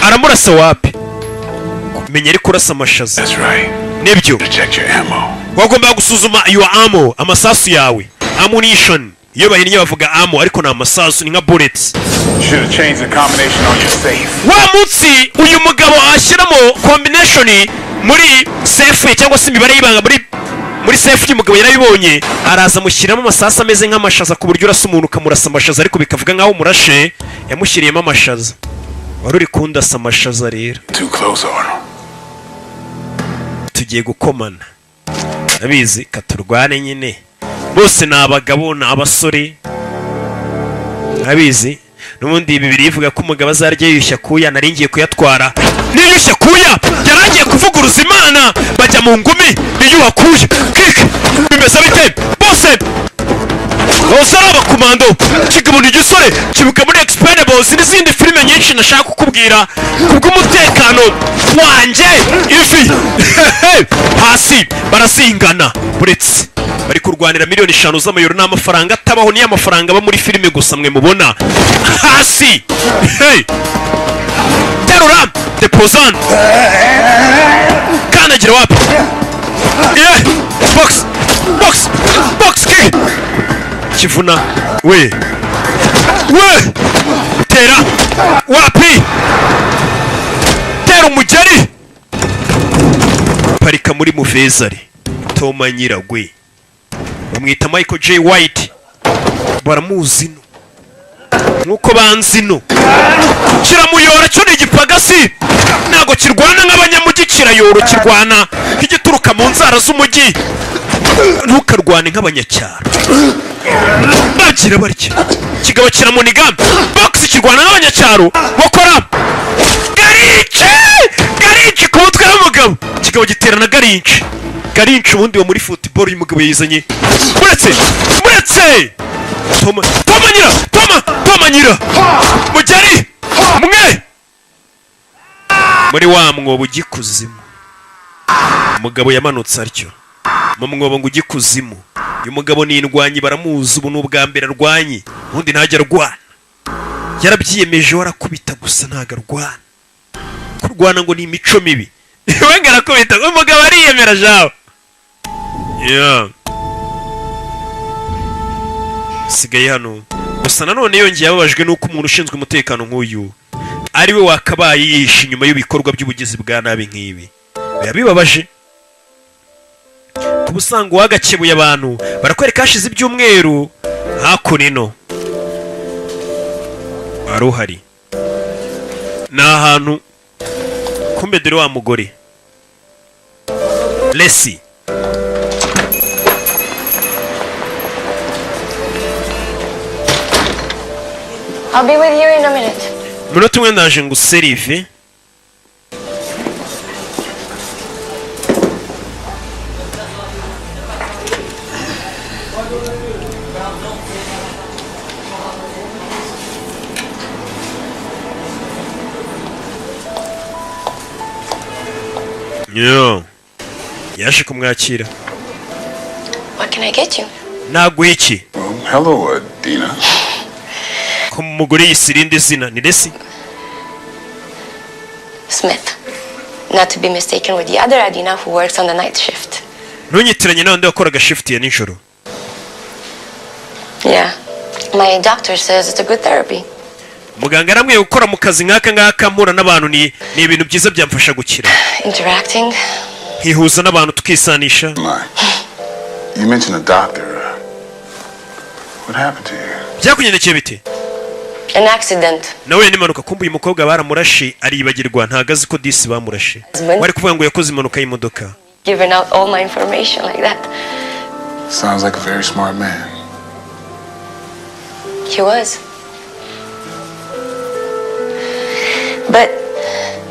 Aramurasa wapi? Menya ari kurasa amashaza. That's right. Nibyo. Check your ammo. Wagomba gusuzuma your ammo, amasasu yawe. Ammunition. Iyo bahinnye bavuga ammo ariko na amasasu ni nka bullets. Should have changed the combination on your safe. Wa munsi uyu mugabo ashyiramo combination muri safe cyangwa se imibare y'ibanga muri safe y'umugabo yarabibonye araza mushyiramo amasasu ameze nk'amashaza ku buryo urasa umuntu ukamurasa amashaza ariko bikavuga nkaho umurashe yamushyiriyemo amashaza. Wari uri kundasa amashaza rero. Too close on. Tugiye gukomana. abizi katurwane nyine bose ni abagabo ni abasore abizi n'ubundi bibiri ivuga ko umugabo azarya yiyushya kuya nari ngiye kuyatwara niyushya kuya yarangiye kuvuguruza imana bajya mu ngumi niyuhakuye kike bimeze bite bose bose ari abakomando kigabo ni igisore kibuka muri Expendables n'izindi filime nyinshi nashaka kukubwira kubw'umutekano wanjye ivi hasi barasingana buretse bari kurwanira miliyoni 5 z'amayero n'amafaranga atabaho niyo amafaranga aba muri filime gusa mwe mubona hasi terura deposan kanagira wapi box kick kivuna we tera wapi tera umugeri parika muri muvezari Toma Nyiragwe bamwita Michael J. White baramuzi nkuko banzino kiramuyora cyo ni igipagasi ntago kirwana nk'abanyamujyi kirayoro kirwana nk'igituruka mu nzara z'umujyi ntukarwane nk'abanyacyaro bagira barya kigabo kiramuniga box kirwana nk'abanyacyaro bakora garinci ku mutwe w'umugabo kigabo giterana garinci ubundi wo muri football y'umugabo yizanye muretse Toma Nyira mugeri mwe muri wa mwobo ugikuzimu umugabo yamanutse atyo mu mwobo ngo ugikuzimu uyu mugabo ni indwanyi baramuzi ubu n'ubwa mbere arwanye ubundi ntajya arwana yarabyiyemeje warakubita gusa ntago arwana kurwana ngo ni imico mibi we ngarakubita umugabo ariyemera jawe sigaye hano gusa nanone yongeye ababajwe nuko umuntu ushinzwe umutekano nk'uyu ari we wakabaye yishe inyuma y'ibikorwa by'ubugizi bwa nabi nk'ibi bibabaje kuba usanga uwagakebuye abantu barakwereka hashize ibyumweru hakuno wari uhari ni ahantu kumbe dore wa mugore Lesi I'll be with you in a minute. Munota umwe ndaje ngo userive yaje kumwakira. What can I get you? Naguha iki? Hello, Dina. Ko umugore yisirinde zina ni Lesi? Smith. Not to be mistaken with the other Adina who works on the night shift. Ntunyitiranye n'abandi bakoraga shift ya nijoro. Yeah. My doctor says it's a good therapy. Muganga aramwe gukora mu kazi nk'aka ngaka mpura n'abantu ni ibintu byiza byamfasha gukira. Interacting. Hihuza n'abantu tukisanisha. You mentioned a doctor. What happened to you? Byakugendekeye bite? An accident. Nawe n'impanuka kumbuye umukobwa baramurashe aribagirwa ntagazi ko disi bamurashe. Wari kuvuga ngo yakoze impanuka y'imodoka. Giving out all my information like that. Sounds like a very smart man. He was. But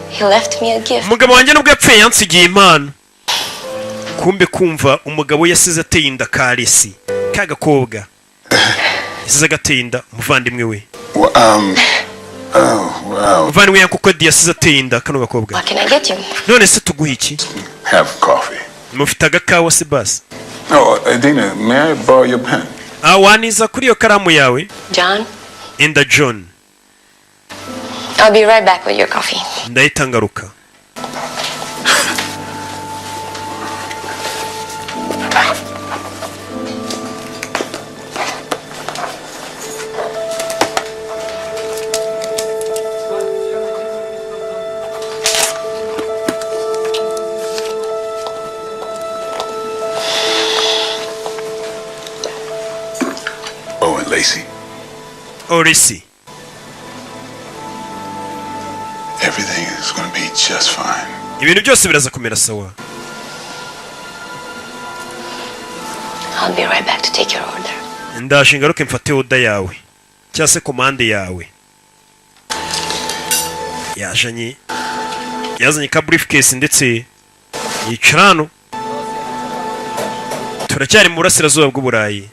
he left me a gift. Umugabo wanjye nubwo yapfuye yansigiye impano. Kumbe kumva umugabo yasize ateye inda ka Lesi kagakobwa. Yasize agateye inda umuvandimwe we. Muvandimwe yankuko yasize ateye inda kano gakobwa. What can I get you? None se tuguha iki? Have coffee. Mufite agakawa se basi. Oh, Dina, may I borrow your pen? Waniza kuri iyo karamu yawe? John? Enda John. I'll be right back with your coffee. Ndahita ngaruka. Lacey. Oh, Lacey. Everything is going to be just fine. Ibintu byose biraza kumera sawa. I'll be right back to take your order. Ndaje ngaruke mfate order yawe cyangwa se commande yawe. Yazanye ka briefcase ndetse yicara hano. Turacyari mu burasirazuba bw'Uburayi.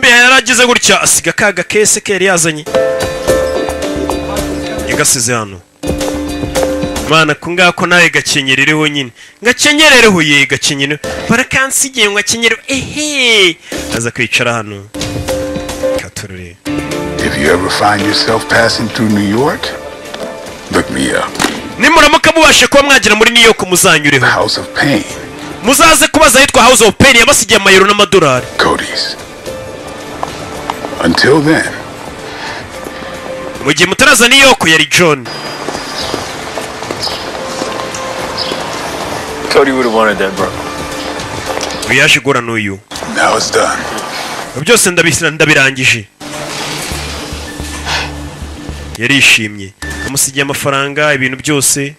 Yaragize gutya asiga kaga kese ke yari yazanye igasize hano. Mana kungako nawe gakenyerereho nyine gakenyerereho ye gakenyere barakansigiye ngo akenyere aza kwicara hano katurure. If you ever find yourself passing through New York, look me up. Nimuramuka mubashe kuba mwagira muri New York muzanyureho. House of Pain. Muzaze kubaza yitwa House of Pain yabasigiye amayero n'amadolari. Cody's. Until then. Mu gihe mutaraza New York yari John. Cody would have wanted that, bro. Uyaje gora n'uyu. Now it's done. Byose ndabirangije. Yarishimye. Amusigiye amafaranga ibintu byose.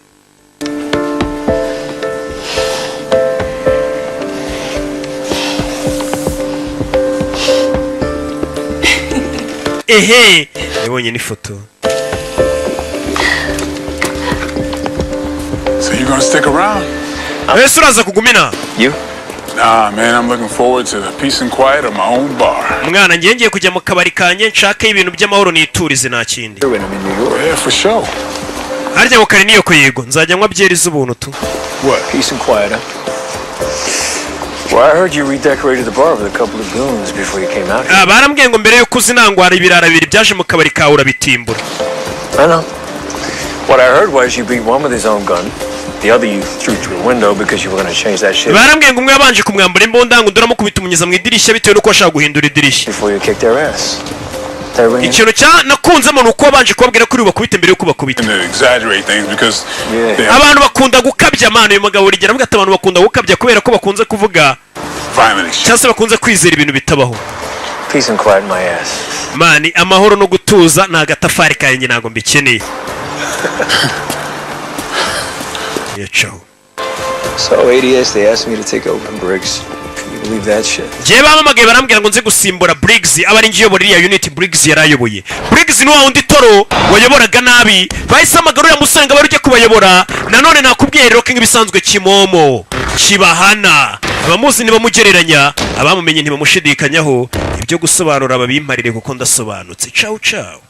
Yabonye n'ifoto. So you gonna stick around? Ese uraza kugumina? You? Nah, man, I'm looking forward to the peace and quiet of my own bar. Mwana ngiye kujya mu kabari kanye nshaka ibintu by'amahoro niturize nta kindi. Yeah, for sure. Harya ngo kari niyo ko yego nzajya nywa byeri z'ubuntu tu. What? Peace and quiet, huh? Well, I heard you redecorated the bar with a couple of goons before you came out here. Barambwiye ngo mbere yo kuzinangwara ibirara bibiri byaje mu kabari kawe urabitimbura. I know. What I heard was you beat one with his own gun. The other you threw through a window because you were going to change that shit. Barambwiye ngo umwe yabanje kumwambura imbunda ngo duramukubita umunyeza mu idirishya bitewe nuko ashaka guhindura idirishya. Before you kicked their ass. Ikintu cya nakunzemo nuko wabanje kubabwira kuri bakubita mbere yo kubakubita. Abantu bakunda gukabya amano uyu mugabo urigera mbwa abantu bakunda gukabya kubera ko bakunze kuvuga cyangwa bakunze kwizera ibintu bitabaho. Peace and quiet my ass. Mani amahoro no gutuza na gatafari kanjye nago mbikeneye. Ciao. So ADS they asked me to take over Briggs. Can you believe that shit? Je bamamagaye barambwira ngo nze gusimbura Briggs abari ngiye boririya unit Briggs yarayoboye. Briggs ni wa undi toro wayoboraga nabi. Bahise amagarura musenga barujye kubayobora. Nanone nakubwiye rero ko ibisanzwe kimomo kibahana. Abamuzi ni bamugereranya, abamumenye ntibamushidikanyaho. Ibyo gusobanura ababimparire kuko ndasobanutse. Ciao ciao.